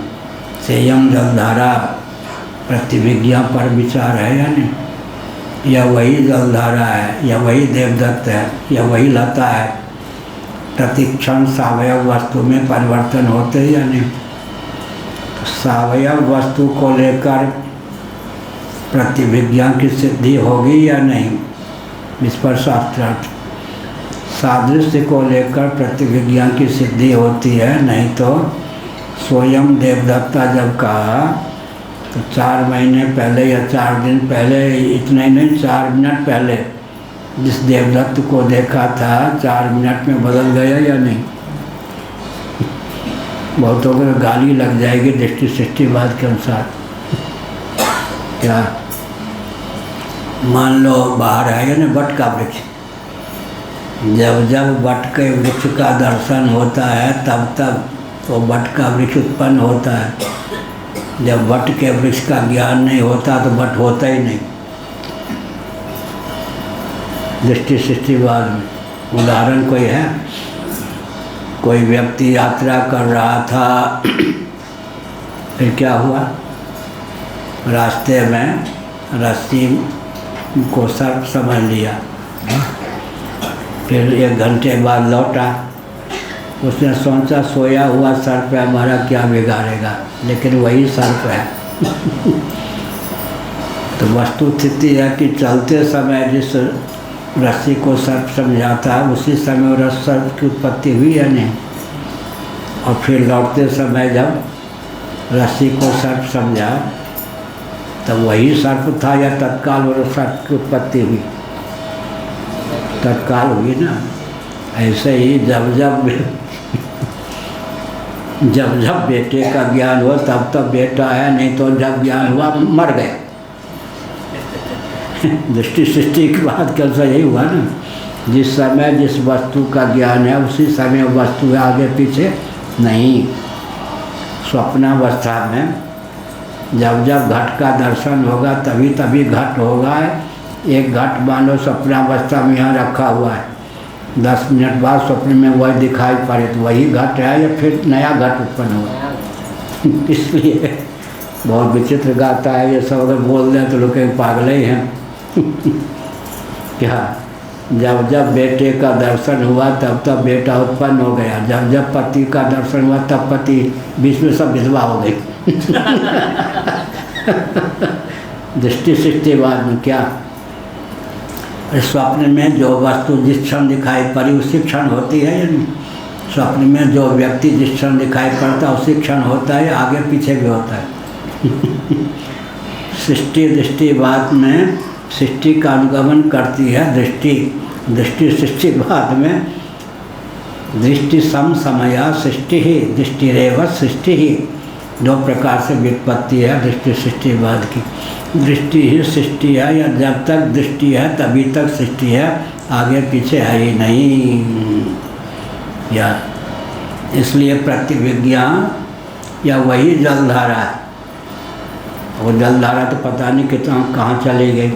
सेयम जलधारा, प्रतिविज्ञा पर विचार है या नहीं? या वही जलधारा है, या वही देवदत्त है, या वही लता है। प्रतिक्षण सावयव वस्तु में परिवर्तन होते हैं या नहीं? सावयव वस्तु को लेकर प्रतिविज्ञा की सिद्धि होगी या नहीं, इस पर शास्त्रार्थ। सादृश्य को लेकर प्रतिविज्ञा की सिद्धि होती है, नहीं तो स्वयं देवदत्ता जब कहा तो 4 महीने पहले या 4 दिन पहले, इतने नहीं 4 मिनट पहले जिस देवदत्त को देखा था 4 मिनट में बदल गया या नहीं? बहुतों को गाली लग जाएगी दृष्टि सृष्टिवाद के अनुसार। क्या मान लो बाहर आएगा ना वट का वृक्ष, जब जब वट के वृक्ष का दर्शन होता है तब तब तो वट का वृक्ष उत्पन्न होता है। जब वट के वृक्ष का ज्ञान नहीं होता तो वट होता ही नहीं। दृष्टि सृष्टिवाद में उदाहरण कोई है? कोई व्यक्ति यात्रा कर रहा था, फिर क्या हुआ? रास्ते में रस्सी को सर्प समझ लिया। फिर 1 घंटे बाद लौटा, उसने सोचा सोया हुआ सर्प है, हमारा क्या बिगाड़ेगा, लेकिन वही सर्प है। तो वस्तुस्थिति है कि चलते समय जिस रस्सी को सर्प समझा था उसी समय रस सर्प की उत्पत्ति हुई है नहीं, और फिर लौटते समय जब रस्सी को सर्प समझा तब वही सर्प था या तत्काल वो सर्प की उत्पत्ति हुई? तत्काल हुई ना। ऐसे ही जब जब बेटे का ज्ञान हुआ तब तब बेटा है, नहीं तो जब ज्ञान हुआ मर गया। दृष्टि सृष्टि के बाद कैसा यही हुआ ना, जिस समय जिस वस्तु का ज्ञान है उसी समय वस्तु है, आगे पीछे नहीं। स्वप्नावस्था में जब जब घट का दर्शन होगा तभी तभी घट होगा। एक घट मान लो स्वप्नावस्था में यहाँ रखा हुआ है, 10 मिनट बाद स्वप्न में वही दिखाई पड़े तो वही घट है या फिर नया घट उत्पन्न हुआ। इसलिए बहुत विचित्र गाता है ये सब। अगर बोल दें तो लोग पागल ही हैं। क्या जब जब बेटे का दर्शन हुआ तब तब बेटा उत्पन्न हो गया, जब जब पति का दर्शन हुआ तब पति, बीच में सब विधवा हो गई। दृष्टि सृष्टिवाद में क्या, स्वप्न में जो वस्तु जिस क्षण दिखाई पड़ी उसी क्षण होती है या नहीं? स्वप्न में जो व्यक्ति जिस क्षण दिखाई पड़ता है उसी क्षण होता है, आगे पीछे भी होता है। सृष्टि दृष्टिवाद में सृष्टि का अनुगमन करती है दृष्टि, दृष्टि सृष्टिवाद में दृष्टि सम समया सृष्टि ही, दृष्टिरेव सृष्टि ही, दो प्रकार से व्युत्पत्ति है दृष्टि सृष्टिवाद की। दृष्टि ही सृष्टि है, या जब तक दृष्टि है तभी तक सृष्टि है, आगे पीछे है ही नहीं। या इसलिए प्रतिविज्ञान या वही जलधारा है, वो जलधारा तो पता नहीं कितना कहाँ चली गई,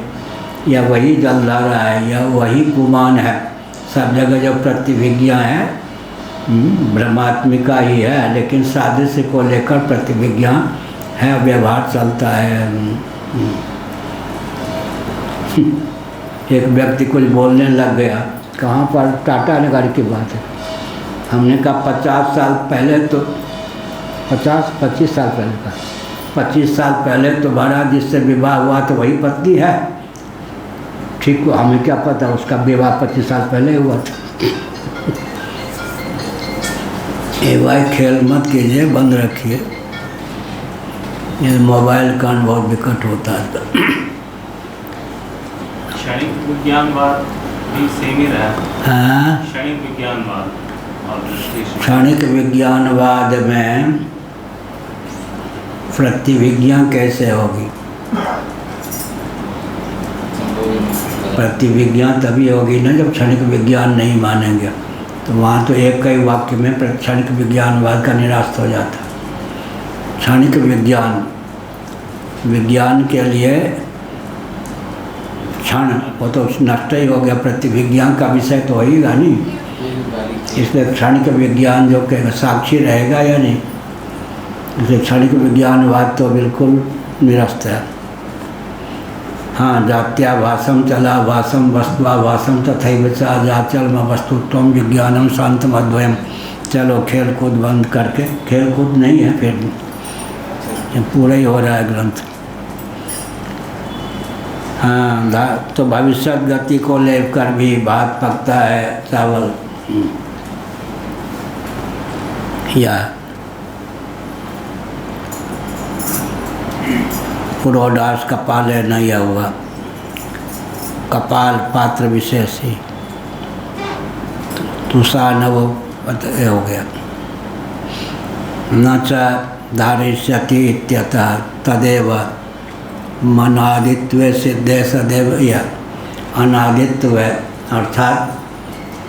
या वही जलधारा है या वही गुमान है। सब जगह जो प्रतिविज्ञा है ब्रह्मात्मिका ही है, लेकिन सादृश्य को लेकर प्रतिविज्ञा है, व्यवहार चलता है। एक व्यक्ति कुछ बोलने लग गया, कहाँ पर, टाटा नगर की बात है। हमने कहा 50 साल पहले तो 25 साल पहले का 25 साल पहले तुम्हारा जिससे विवाह हुआ तो वही पत्नी है। ठीक हो, हमें क्या पता उसका विवाह 25 साल पहले हुआ था। भाई खेल मत कीजिए, बंद रखिए, ये मोबाइल का बहुत विकट होता है। क्षणिक विज्ञानवाद भी सेम ही रहा। हाँ, क्षणिक विज्ञानवाद और क्षणिक विज्ञानवाद में प्रतिविज्ञा कैसे होगी? प्रतिविज्ञा तभी होगी ना जब क्षणिक विज्ञान नहीं मानेंगे, तो वहाँ तो एक कई वाक्य में क्षणिक विज्ञानवाद का निराश हो जाता। क्षणिक विज्ञान, विज्ञान के लिए क्षण वो तो नष्ट ही हो गया, प्रतिविज्ञान का विषय तो होगा नहीं, इसलिए क्षणिक विज्ञान जो कहेगा साक्षी रहेगा या नहीं, इसलिए क्षणिक विज्ञानवाद तो बिल्कुल निरस्त है। हाँ, जात्याभासम चलाभासम वस्तुआभासम तथैव च जाचल वस्तुत्वम विज्ञानम शांतम अद्वयम। चलो खेल कूद बंद करके, खेल कूद नहीं है फिर ये पूरा ही हो रहा है ग्रंथ। हाँ, तो भविष्य गति को लेकर भी भात पकता है चावल, या पुरोडास कपाल है नहीं हुआ, कपाल पात्र विशेष ही, तुषा नव हो गया। न च धारिष्यति इत्यतः तदेव मनादित्व सिद्धे सदैव, या अनादित्व अर्थात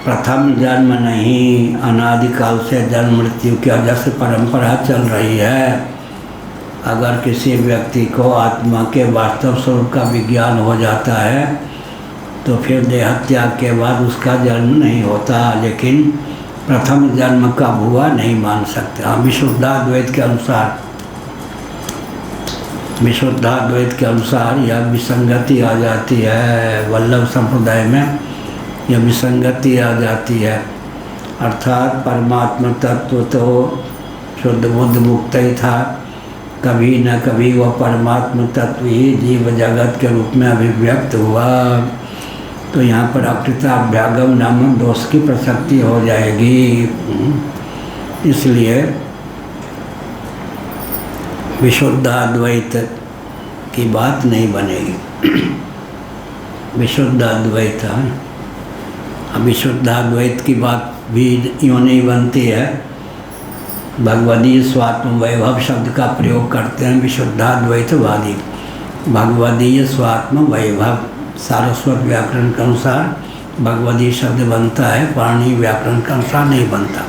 प्रथम जन्म नहीं, अनादिकाल से जन्म मृत्यु की वजह से परंपरा चल रही है। अगर किसी व्यक्ति को आत्मा के वास्तव स्वरूप का विज्ञान हो जाता है तो फिर देह त्याग के बाद उसका जन्म नहीं होता, लेकिन प्रथम जन्म का हुआ नहीं मान सकते। हम विशुद्धाद्वैत के अनुसार, विशुद्धाद्वैत के अनुसार यह विसंगति आ जाती है, वल्लभ संप्रदाय में यह विसंगति आ जाती है। अर्थात परमात्मा तत्व तो शुद्ध बुद्ध मुक्त ही था, कभी न कभी वह परमात्मा तत्व ही जीव जगत के रूप में अभिव्यक्त हुआ, तो यहाँ पर अकृताभ्यागम नामक दोष की प्रसक्ति हो जाएगी। इसलिए विशुद्धाद्वैत की बात नहीं बनेगी। विशुद्धाद्वैत, अब विशुद्धाद्वैत की बात भी यूँ नहीं बनती है। भगवदीय स्वात्म वैभव शब्द का प्रयोग करते हैं विशुद्धाद्वैतवादी। भगवदीय स्वात्म वैभव सारस्वत व्याकरण के अनुसार भगवदीय शब्द बनता है, पाणिनि व्याकरण के अनुसार नहीं बनता।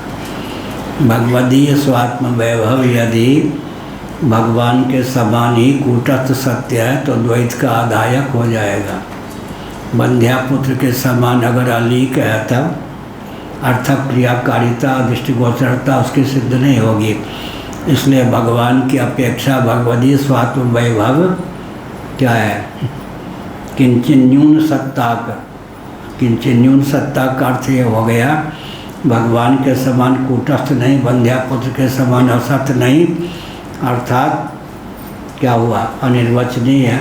भगवदीय स्वात्म वैभव यदि भगवान के समान ही कूटस्थ सत्य है तो द्वैत का आधायक हो जाएगा। बंध्यापुत्र के समान अगर अलीक है तब अर्थक क्रियाकारिता दृष्टिगोचरता उसकी सिद्ध नहीं होगी। इसलिए भगवान की अपेक्षा भगवदी स्वात्म वैभव क्या है? किंचिन न्यून सत्ता का, किंचिन न्यून सत्ता का अर्थ ये हो गया भगवान के समान कूटस्थ नहीं, बंध्यापुत्र के समान असत नहीं, अर्थात क्या हुआ? अनिर्वचनीय है।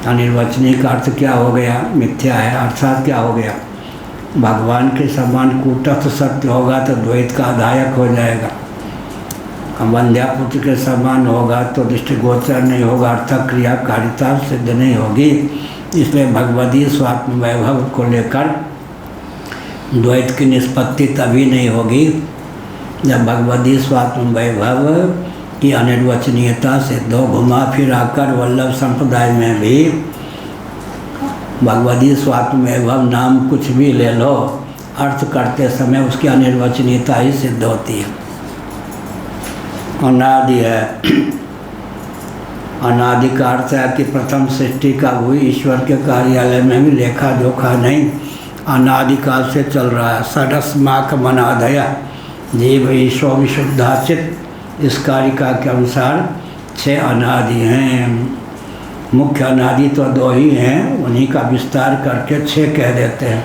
अनिर्वचनीय का अर्थ क्या हो गया? मिथ्या है। अर्थात क्या हो गया? भगवान के समान कूटस्थ सत्य होगा तो द्वैत का आधायक हो जाएगा। बंध्यापुत्र के समान होगा तो दृष्टिगोचर नहीं होगा, अर्थक क्रियाकारिता सिद्ध नहीं होगी। इसलिए भगवदी स्वात्म वैभव को लेकर द्वैत की निष्पत्ति तभी नहीं होगी जब भगवदी स्वात्म वैभव की अनिर्वचनीयता सिद्ध हो। घुमा फिरा कर वल्लभ संप्रदाय में भी भगवदी स्वात्म वैभव नाम कुछ भी ले लो, अर्थ करते समय उसकी अनिर्वचनीयता ही सिद्ध होती है। अनादि है। अनादि का अर्थ है कि प्रथम सृष्टि का हुई ईश्वर के कार्यालय में भी लेखा जोखा नहीं, अनादिकाल से चल रहा है। षडस्माक मनादया जीव ईश्वर विशुद्धाचित इस कारिका के अनुसार 6 अनादि हैं। मुख्य अनादि तो 2 ही हैं, उन्हीं का विस्तार करके 6 कह देते हैं।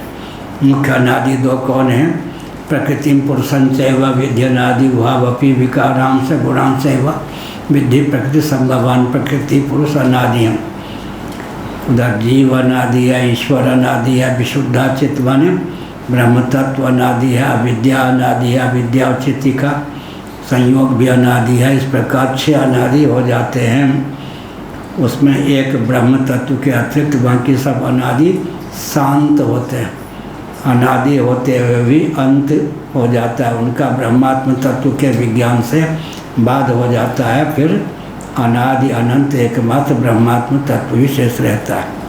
मुख्य अनादि 2 कौन हैं? प्रकृतिम पुरुषं चैव विद्यनादि भावपि विकारांश गुणांश विद्धि प्रकृति संभवान प्रकृति पुरुष अनादि हैं। उधर जीव अनादि है, ईश्वर अनादि है, विशुद्धाचित माने ब्रह्म तत्व अनादि है, अविद्या अनादि है, अविद्या और चित्ती का संयोग भी अनादि है। इस प्रकार 6 अनादि हो जाते हैं। उसमें एक ब्रह्म तत्व के अतिरिक्त बाकी सब अनादि शांत होते हैं। अनादि होते हुए भी अंत हो जाता है उनका, ब्रह्मात्म तत्व के विज्ञान से बाद हो जाता है। फिर अनादि अनंत एकमात्र ब्रह्मात्म तत्व ही शेष रहता है।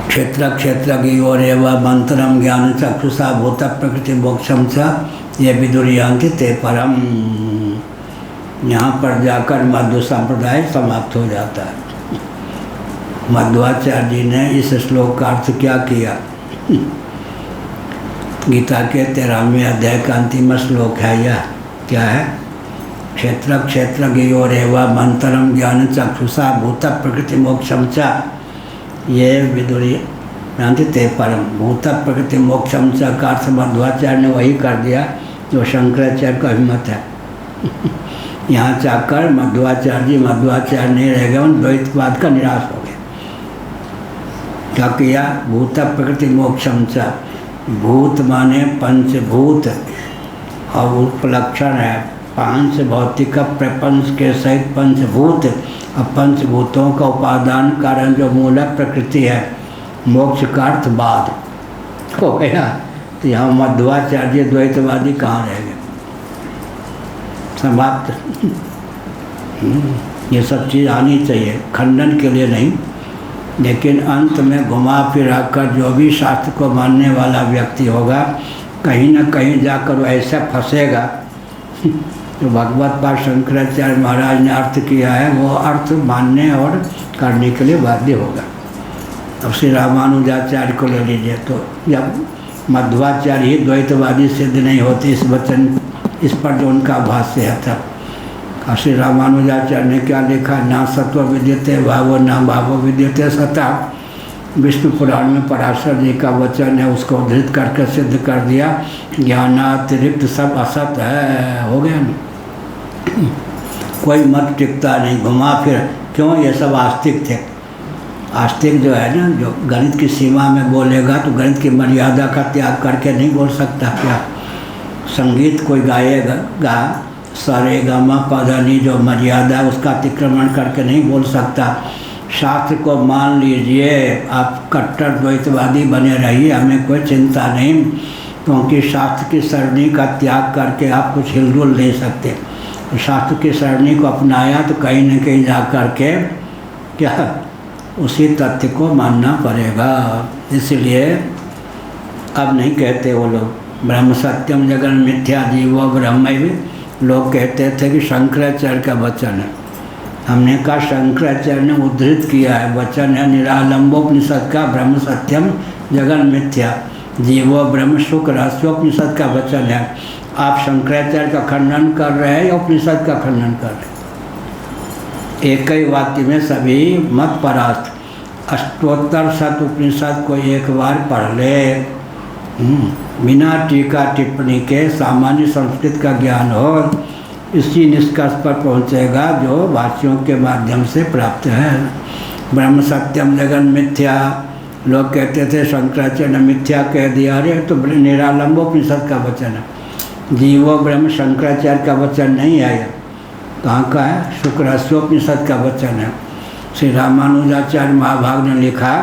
क्षेत्र क्षेत्रज्ञयोरेव मंत्रम ज्ञान चक्षुषा भूत प्रकृति मोक्षम च ये विदुर्यान्ति ते परम। यहाँ पर जाकर मध्व संप्रदाय समाप्त हो जाता है। मध्वाचार्य जी ने इस श्लोक का अर्थ क्या किया? गीता के 13वें अध्याय का अंतिम श्लोक है यह। क्या है? क्षेत्र क्षेत्रज्ञयोरेव मंत्रम ज्ञान चक्षुषा भूत प्रकृति मोक्षम च ये विदुर्यान्ति ते परम। भूत प्रकृति मोक्षम च का अर्थ मध्वाचार्य ने वही कर दिया जो शंकराचार्य का अभिमत है। यहाँ जाकर मध्वाचार्य नहीं रह गए, उन द्वैतवाद का निराश हो गया। क्या किया? भूत प्रकृति मोक्षम च। भूत माने पंचभूत और उपलक्षण है 5 भौतिक प्रपंच के सहित पंचभूत, और पंचभूतों का उपादान कारण जो मूल प्रकृति है, मोक्ष का अर्थ बाद हो गया। तो यहाँ मध्वाचार्य द्वैतवादी कहाँ रह गए? समाप्त। ये सब चीज़ आनी चाहिए, खंडन के लिए नहीं, लेकिन अंत में घुमा फिरा कर जो भी शास्त्र को मानने वाला व्यक्ति होगा कहीं न कहीं जाकर ऐसा फंसेगा जो भगवत पाद शंकराचार्य महाराज ने अर्थ किया है वो अर्थ मानने और करने के लिए बाध्य होगा। अब श्री रामानुजाचार्य को ले लीजिए, तो जब मध्वाचार्य ही द्वैतवादी सिद्ध नहीं होते इस वचन इस पर जो उनका भाष्य है था, श्री रामानुजाचार्य ने क्या लिखा? ना सत्व विद्यते भावो ना भावो विद्यते सता। विष्णु पुराण में पराशर जी का वचन है, उसको उद्धृत करके सिद्ध कर दिया ज्ञानातिरिक्त सब असत है। हो गया ना, कोई मत टिकता नहीं। घुमा फिर क्यों? ये सब आस्तिक थे। आस्तिक जो है ना, जो गणित की सीमा में बोलेगा तो गणित की मर्यादा का त्याग करके नहीं बोल सकता। क्या संगीत कोई गाएगा सारे गामा पधानी जो मर्यादा उसका अतिक्रमण करके नहीं बोल सकता। शास्त्र को मान लीजिए, आप कट्टर द्वैतवादी बने रहिए, हमें कोई चिंता नहीं, क्योंकि शास्त्र की सरणी का त्याग करके आप कुछ हिलडुल नहीं सकते। शास्त्र की सरणी को अपनाया तो कहीं न कहीं जा कर के क्या उसी तथ्य को मानना पड़ेगा। इसलिए अब नहीं कहते वो लोग ब्रह्म सत्यम जगन मिथ्या जीवो ब्रह्मैव लोग कहते थे कि शंकराचार्य का वचन है। हमने कहा शंकराचार्य ने उद्धृत किया है, वचन है निरालंबोपनिषद का, ब्रह्म सत्यम जगन मिथ्या, जीवो ब्रह्म सुख रहस्योपनिषद का वचन है। आप शंकराचार्य का खंडन कर रहे हैं या उपनिषद का खंडन कर रहे हैं? एक ही वाक्य में सभी मत परास्त। अष्टोत्तर शत उपनिषद को एक बार पढ़ ले, बिना टीका टिप्पणी के सामान्य संस्कृत का ज्ञान हो, इसी निष्कर्ष पर पहुँचेगा जो वाक्यों के माध्यम से प्राप्त है। ब्रह्म सत्यम जगन मिथ्या, लोग कहते थे शंकराचार्य ने मिथ्या कह दिया, अरे तो निरालंबोपनिषद का वचन है। जीवो ब्रह्म शंकराचार्य का वचन नहीं है, कहाँ का है? शुक्रस्योपनिषद का वचन है। श्री रामानुजाचार्य महाभाग ने लिखा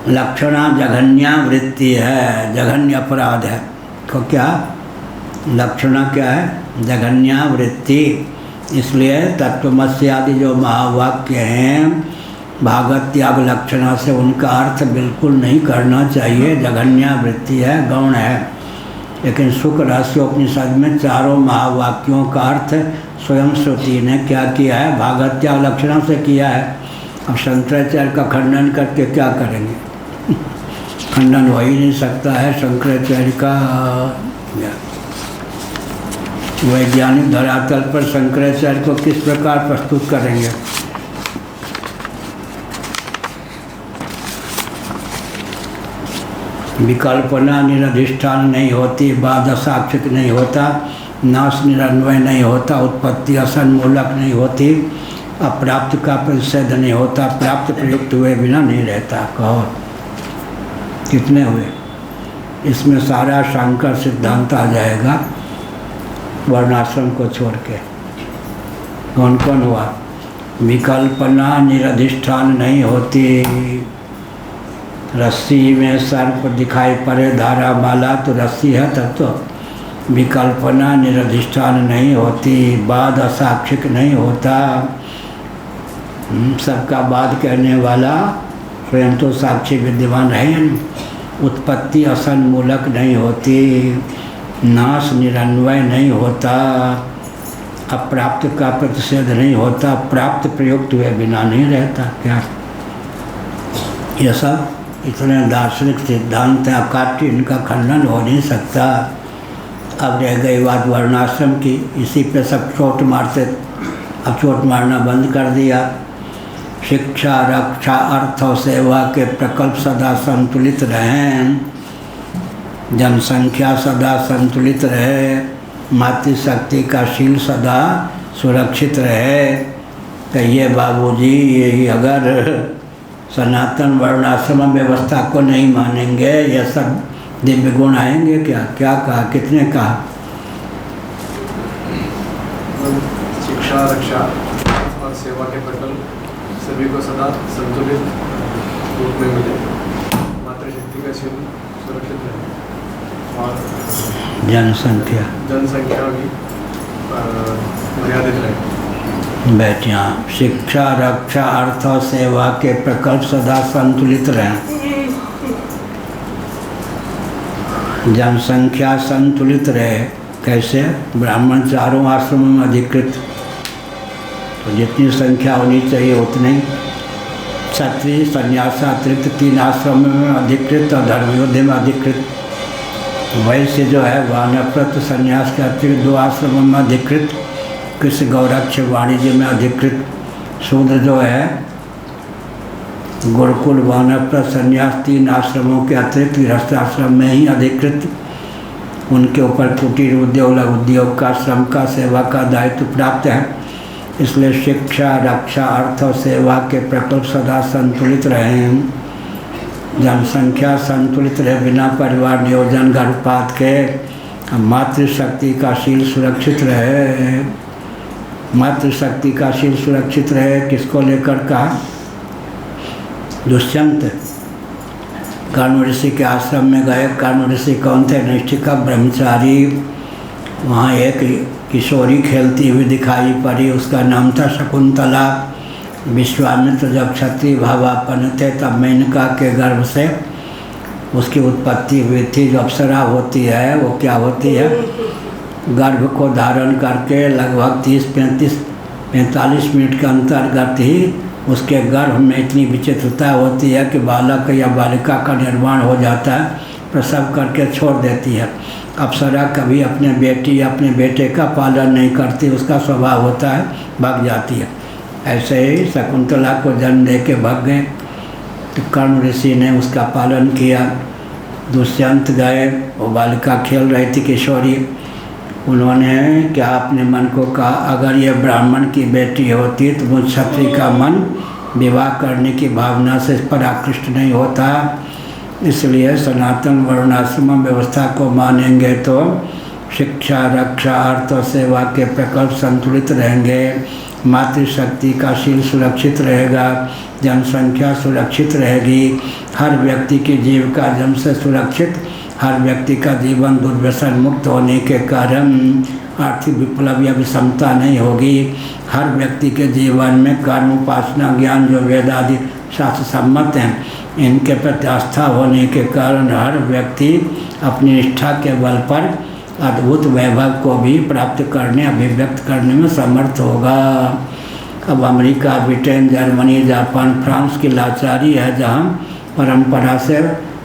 लक्षणा जघन्या वृत्ति है, जघन्य अपराध है। तो क्या लक्षणा क्या है? जघन्या वृत्ति। इसलिए तत्वमसि आदि जो महावाक्य हैं भागवत त्याग लक्षणा से उनका अर्थ बिल्कुल नहीं करना चाहिए, जघन्या वृत्ति है, गौण है। लेकिन शुक्र रहस्योपनिषद में चारों महावाक्यों का अर्थ स्वयं श्रुति ने क्या किया है? भागवत त्याग लक्षणा से किया है। अब शंकराचार्य का खंडन करके क्या करेंगे? खंडन हो ही नहीं सकता है शंकराचार्य का। वैज्ञानिक धरातल पर शंकराचार्य को किस प्रकार प्रस्तुत करेंगे? विकल्पना निरधिष्ठान नहीं होती, बाध साक्षिक नहीं होता, नाश निरन्वय नहीं होता, उत्पत्ति असन्मूलक नहीं होती, अप्राप्त का प्रतिषेध नहीं होता, प्राप्त प्रयुक्त हुए बिना नहीं रहता। कहो कितने हुए? इसमें सारा शांकर सिद्धांत आ जाएगा वर्णाश्रम को छोड़ के। कौन कौन हुआ? विकल्पना निरधिष्ठान नहीं होती। रस्सी में सर्प दिखाई पड़े धारा माला तो रस्सी है तब तो। विकल्पना निरधिष्ठान नहीं होती, बाध असाक्षिक नहीं होता, सबका बाध कहने वाला स्वयं तो साक्षी विद्यमान है। उत्पत्ति असन्मूलक नहीं होती, नाश निरन्वय नहीं होता, अप्राप्त का प्रतिषेध नहीं होता, प्राप्त प्रयुक्त हुए बिना नहीं रहता। क्या यह सब इतने दार्शनिक सिद्धांत हैं, अकाट्य, इनका खंडन हो नहीं सकता। अब रह गई बात वर्णाश्रम की, इसी पे सब चोट मारते, अब चोट मारना बंद कर दिया। शिक्षा रक्षा अर्थ और सेवा के प्रकल्प सदा संतुलित रहें, जनसंख्या सदा संतुलित रहे, मातृशक्ति का शील सदा सुरक्षित रहे। कहिए बाबूजी, यही अगर सनातन वर्णाश्रम व्यवस्था को नहीं मानेंगे, यह सब दिव्य गुण आएंगे क्या? क्या कहा? कितने कहा? शिक्षा रक्षा और सेवा के प्रकल्प सभी को सदा संतुलित रूप में मिले, मातृशक्ति का शील सुरक्षित रहे और जनसंख्या भी मर्यादित रहे। बैठ यहाँ। शिक्षा रक्षा अर्थ और सेवा के प्रकल्प सदा संतुलित रहें, जनसंख्या संतुलित रहे। कैसे? ब्राह्मण चारों आश्रमों में अधिकृत, तो जितनी संख्या होनी चाहिए उतनी। क्षत्रिय संन्यासातिरिक्त 3 आश्रमों में अधिकृत और धर्मयोद्धे में अधिकृत। वैश्य जो है वानप्रस्थ संन्यास के अतिरिक्त 2 आश्रमों में अधिकृत, कृषि गौरक्ष वाणिज्य में अधिकृत। शूद्र जो है गुरुकुल वानप्रस्थ संन्यास 3 आश्रमों के अतिरिक्त गृहस्थ आश्रम में ही अधिकृत। उनके ऊपर कुटीर उद्योग लघु उद्योग का श्रम का सेवा का दायित्व प्राप्त है। इसलिए शिक्षा रक्षा अर्थ और सेवा के प्रकल्प सदा संतुलित रहें, जनसंख्या संतुलित रहे बिना परिवार नियोजन गर्भपात के, मातृशक्ति का शील सुरक्षित रहे। मातृशक्ति का शील सुरक्षित रहे किसको लेकर कहा? दुष्यंत कर्ण ऋषि के आश्रम में गए। कर्ण ऋषि कौन थे? नैष्ठिक ब्रह्मचारी। वहाँ एक किशोरी खेलती हुई दिखाई पड़ी, उसका नाम था शकुंतला। विश्वामित्र जब क्षत्रिय भावापन्न थे तब मेनका के गर्भ से उसकी उत्पत्ति हुई थी। जो अप्सरा होती है वो क्या होती है? गर्भ को धारण करके लगभग 30-45 मिनट के अंतर्गत ही उसके गर्भ में इतनी विचित्रता होती है कि बालक या बालिका का निर्माण हो जाता है, प्रसव करके छोड़ देती है। अप्सरा कभी अपने बेटी या अपने बेटे का पालन नहीं करती, उसका स्वभाव होता है भाग जाती है। ऐसे ही शकुंतला को जन्म दे के भाग गए, तो कर्ण ऋषि ने उसका पालन किया। दुष्यंत गए, वो बालिका खेल रही थी किशोरी, उन्होंने क्या अपने मन को कहा, अगर ये ब्राह्मण की बेटी होती तो मुझ क्षत्रिय का मन विवाह करने की भावना से इस पर आकृष्ट नहीं होता। इसलिए सनातन वर्णाश्रम व्यवस्था को मानेंगे तो शिक्षा, रक्षा, अर्थ और सेवा के प्रकल्प संतुलित रहेंगे, मातृशक्ति का शील सुरक्षित रहेगा, जनसंख्या सुरक्षित रहेगी, हर व्यक्ति की जीविका जन्म से सुरक्षित, हर व्यक्ति का जीवन दुर्व्यसन मुक्त होने के कारण आर्थिक विप्लव या विषमता नहीं होगी, हर व्यक्ति के जीवन में कर्म, उपासना, ज्ञान जो वेद आदि शास्त्र सम्मत हैं इनके प्रति आस्था होने के कारण हर व्यक्ति अपनी निष्ठा के बल पर अद्भुत वैभव को भी प्राप्त करने, अभिव्यक्त करने में समर्थ होगा। अब America, Britain, Germany, Japan, France की लाचारी है जहाँ परंपरा से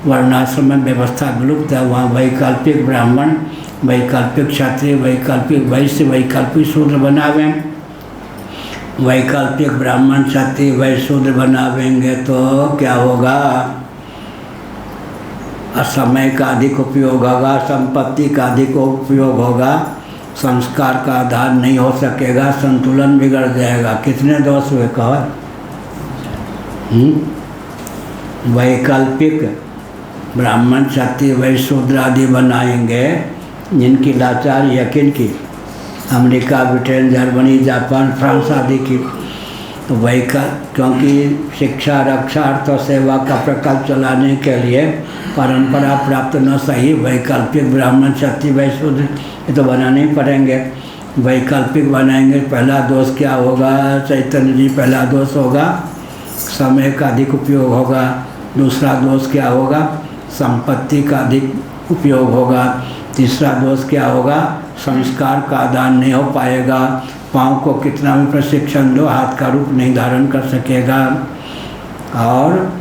वर्णाश्रम में व्यवस्था विलुप्त है, वहाँ वैकल्पिक ब्राह्मण, वैकल्पिक क्षत्रिय, वैकल्पिक वैश्य, वैकल्पिक शूद्र बनावे। वैकल्पिक ब्राह्मण, क्षत्रिय, वैश्य, शूद्र बनावेंगे तो क्या होगा, समय का अधिक उपयोग होगा, संपत्ति का अधिक उपयोग होगा, संस्कार का आधार नहीं हो सकेगा, संतुलन बिगड़ जाएगा। कितने दोष हुए कहो? वैकल्पिक ब्राह्मण, क्षत्रिय, वैश्य, शूद्र आदि बनाएंगे जिनकी लाचारी यकीन की America, Britain, Germany, Japan, France आदि की, तो क्योंकि शिक्षा, रक्षा, अर्थ और सेवा का प्रकल्प चलाने के लिए परंपरा प्राप्त न सही वैकल्पिक ब्राह्मण, क्षत्रिय, वैश्य, शूद्र ये तो बनाने ही पड़ेंगे। वैकल्पिक बनाएंगे, पहला दोष क्या होगा? चैतन्य जी, पहला दोष होगा समय का अधिक उपयोग होगा। दूसरा दोष क्या होगा? संपत्ति का अधिक उपयोग होगा। तीसरा दोष क्या होगा? संस्कार का आदान नहीं हो पाएगा। पाँव को कितना भी प्रशिक्षण दो, हाथ का रूप नहीं धारण कर सकेगा और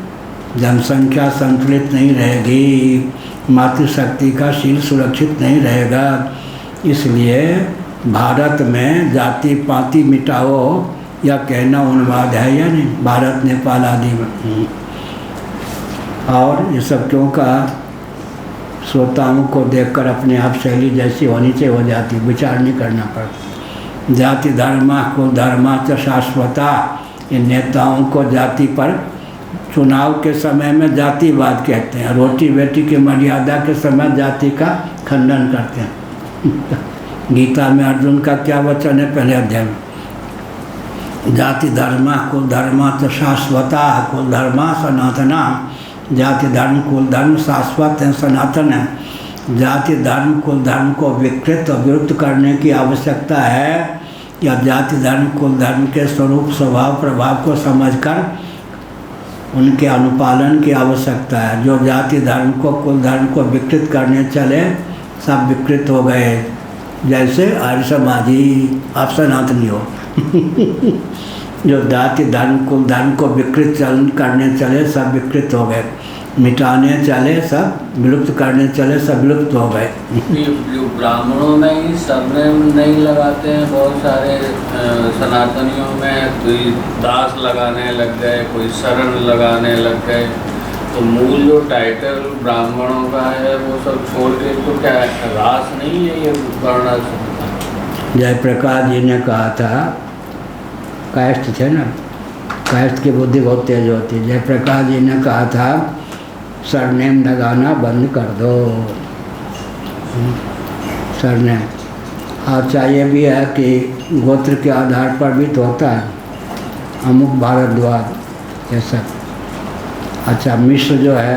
जनसंख्या संतुलित नहीं रहेगी, मातृशक्ति का शील सुरक्षित नहीं रहेगा। इसलिए भारत में जाति पाति मिटाओ या कहना उन्माद है या नहीं, भारत, नेपाल आदि में। और ये सब क्यों कहा? श्रोताओं को देखकर अपने आप शैली जैसी होनी चाहिए हो जाती, विचार नहीं करना पड़ता। जाति धर्मा को धर्मा च शाश्वता, इन नेताओं को जाति पर चुनाव के समय में जातिवाद कहते हैं, रोटी बेटी की मर्यादा के समय जाति का खंडन करते हैं। गीता में अर्जुन का क्या वचन है पहले अध्याय में? जाति धर्मा कुल धर्मा च शाश्वता, कुल धर्मा सनातना। जाति धर्म कुल धर्म शाश्वत है, सनातन है। जाति धर्म कुल धर्म को विकृत और विरुद्ध करने की आवश्यकता है या जाति धर्म कुल धर्म के स्वरूप स्वभाव प्रभाव को समझकर उनके अनुपालन की आवश्यकता है। जो जाति धर्म को कुल धर्म को विकृत करने चले सब विकृत हो गए, जैसे आर्य समाजी, आप सनातनी हो। जो जाति धर्म कुल धर्म को विकृत करने चले सब विकृत हो गए, मिटाने चले सब, विलुप्त करने चले सब विलुप्त हो गए। जो ब्राह्मणों में ही सरनेम नहीं लगाते हैं, बहुत सारे सनातनियों में कोई दास लगाने लग गए, कोई शरण लगाने लग गए, तो मूल जो टाइटल ब्राह्मणों का है वो सब छोड़ के तो क्या रास नहीं है ये वर्णाश्रम? जयप्रकाश जी ने कहा था, कायस्थ थे ना, कायस्थ की बुद्धि बहुत तेज होती है। जयप्रकाश जी ने कहा था सरनेम लगाना बंद कर दो, सरनेम। और चाहिए भी है कि गोत्र के आधार पर भी तो होता है, अमुक भारद्वाज ये सब। अच्छा, मिश्र जो है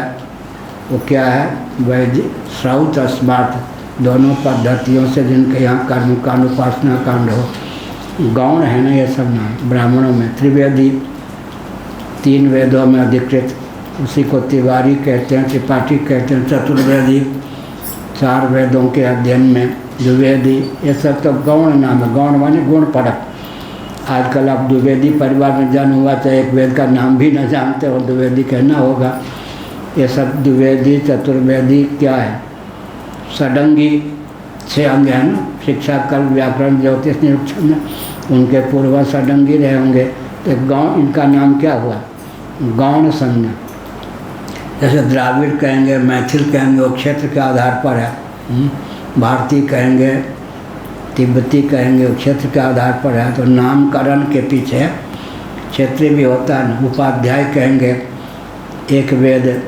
वो क्या है? वैदिक, श्रौत, स्मार्त दोनों पद्धतियों से जिनके यहाँ कर्म कांड, उपासना कांड हो, गौण है ना ये सब नाम। ब्राह्मणों में त्रिवेदी, 3 वेदों में अधिकृत, उसी को तिवारी कहते हैं, त्रिपाठी कहते हैं। चतुर्वेदी, 4 वेदों के अध्ययन में द्विवेदी, ये सब तो गौण नाम है। गौण माने गुण परक। आजकल आप द्विवेदी परिवार में जन्म हुआ तो एक वेद का नाम भी न जानते हो, द्विवेदी कहना होगा। ये सब द्विवेदी चतुर्वेदी क्या है? षडंगी 6 अंग है ना, शिक्षा, कल्प, व्याकरण, ज्योतिष, निरीक्षण, उनके पूर्वज षडंगी रहे होंगे। तो गौण, इनका नाम क्या हुआ? गौण संज्ञा। जैसे द्राविड़ कहेंगे, मैथिल कहेंगे, वो क्षेत्र के आधार पर है। भारतीय कहेंगे, तिब्बती कहेंगे, वो क्षेत्र के आधार पर है। तो नामकरण के पीछे क्षेत्रीय भी होता है। उपाध्याय कहेंगे, एक वेद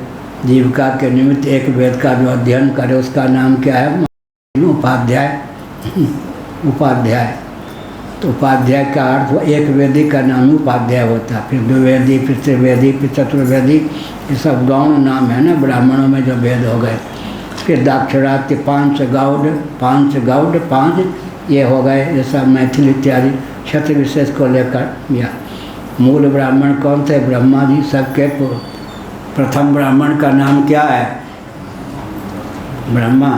जीविका के निमित्त एक वेद का जो अध्ययन करे उसका नाम क्या है? उपाध्याय। उपाध्याय, तो उपाध्याय का अर्थ एक वेदी का नाम उपाध्याय होता है। फिर द्विवेदी, फिर त्रिवेदी, फिर चतुर्वेदी, ये सब गौण नाम है ना ब्राह्मणों में जो वेद हो गए। फिर दाक्षरात्य, 5 गौड़, 5 ये हो गए। ये सब मैथिल इत्यादि क्षेत्र विशेष को लेकर या मूल ब्राह्मण कौन थे? ब्रह्मा जी सबके पूर्व। प्रथम ब्राह्मण का नाम क्या है? ब्रह्मा,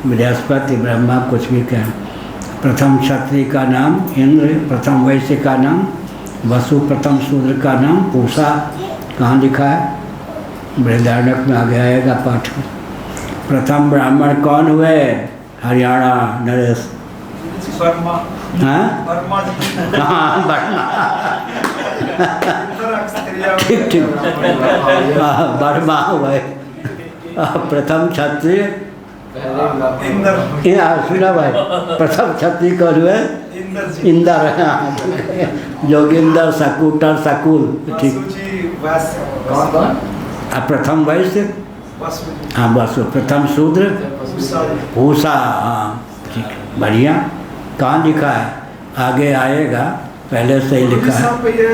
बृहस्पति, ब्रह्मा, कुछ भी कहें। प्रथम क्षत्रिय का नाम इंद्र, प्रथम वैश्य का नाम वसु, प्रथम शूद्र का नाम पूषा। कहाँ लिखा है? बृहदारण्यक में आगे आएगा पाठ में। प्रथम ब्राह्मण कौन हुए? हरियाणा, नरेश। वर्मा। हाँ वर्मा। हाँ, वर्मा। ठीक ठीक, वर्मा हुए। प्रथम क्षत्रिय सुना भाई, प्रथम क्षत्रिय कौन हुए? इंदर, जोगिंदर, सकुटर, सकुल। ठीक। प्रथम वैश्य, हाँ वसु। प्रथम शूद्र भूषा। हाँ ठीक, बढ़िया। कहाँ लिखा है? आगे आएगा, पहले से ही लिखा है। ये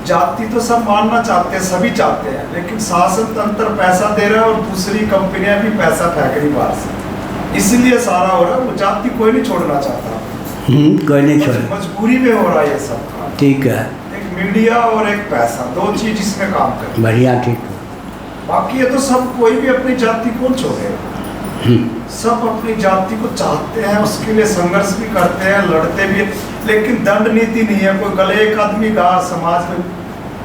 जाति तो सब मानना चाहते हैं, सभी चाहते हैं, लेकिन शासन तंत्र पैसा दे रहा है और दूसरी कंपनियां भी पैसा फेंक रही बाहर से, इसीलिए सारा हो रहा है। वो जाति कोई नहीं छोड़ना चाहता। कोई नहीं छोड़, मजबूरी में हो रहा है ये सब। ठीक है। एक मीडिया और एक पैसा, 2 चीज इसमें काम करे। बढ़िया, ठीक। बाकी ये तो सब, कोई भी अपनी जाति कौन छोड़ेगा? सब अपनी जाति को चाहते हैं, उसके लिए संघर्ष भी करते हैं, लड़ते भी हैं, लेकिन दंड नीति नहीं है। कोई गले, एक आदमी का समाज में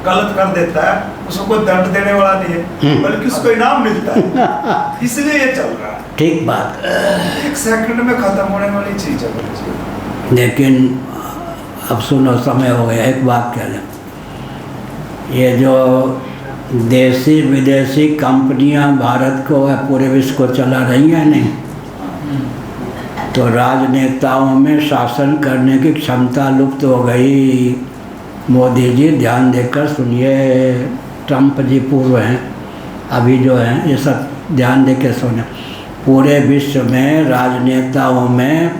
गलत कर देता है, उसको कोई दंड देने वाला नहीं है, बल्कि उसको इनाम मिलता है। इसलिए ये चल रहा है। ठीक बात। 1 सेकंड में खत्म होने वाली चीज है। लेकिन अब सुनो, समय हो गया। एक बात कह लें, ये जो देसी विदेशी कंपनियां भारत को या पूरे विश्व को चला रही हैं नहीं, तो राजनेताओं में शासन करने की क्षमता लुप्त हो गई। मोदी जी ध्यान देकर सुनिए, ट्रंप जी पूर्व हैं, अभी जो हैं, ये सब ध्यान देकर सुने। पूरे विश्व में राजनेताओं में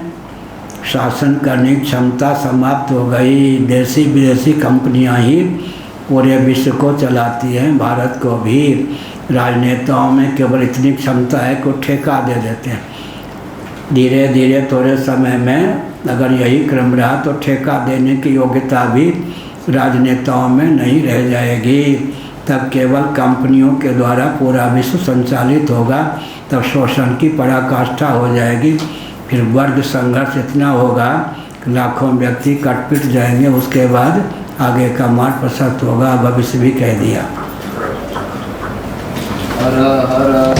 शासन करने की क्षमता समाप्त हो गई। देसी विदेशी कंपनियां ही पूरे विश्व को चलाती हैं। भारत को भी राजनेताओं में केवल इतनी क्षमता है कि ठेका दे देते हैं। धीरे धीरे थोड़े समय में अगर यही क्रम रहा तो ठेका देने की योग्यता भी राजनेताओं में नहीं रह जाएगी। तब केवल कंपनियों के द्वारा पूरा विश्व संचालित होगा। तब शोषण की पराकाष्ठा हो जाएगी। फिर वर्ग संघर्ष इतना होगा कि लाखों व्यक्ति कटपिट जाएंगे। उसके बाद आगे का मार्ग प्रशस्त होगा। भविष्य भी कह दिया। हर हर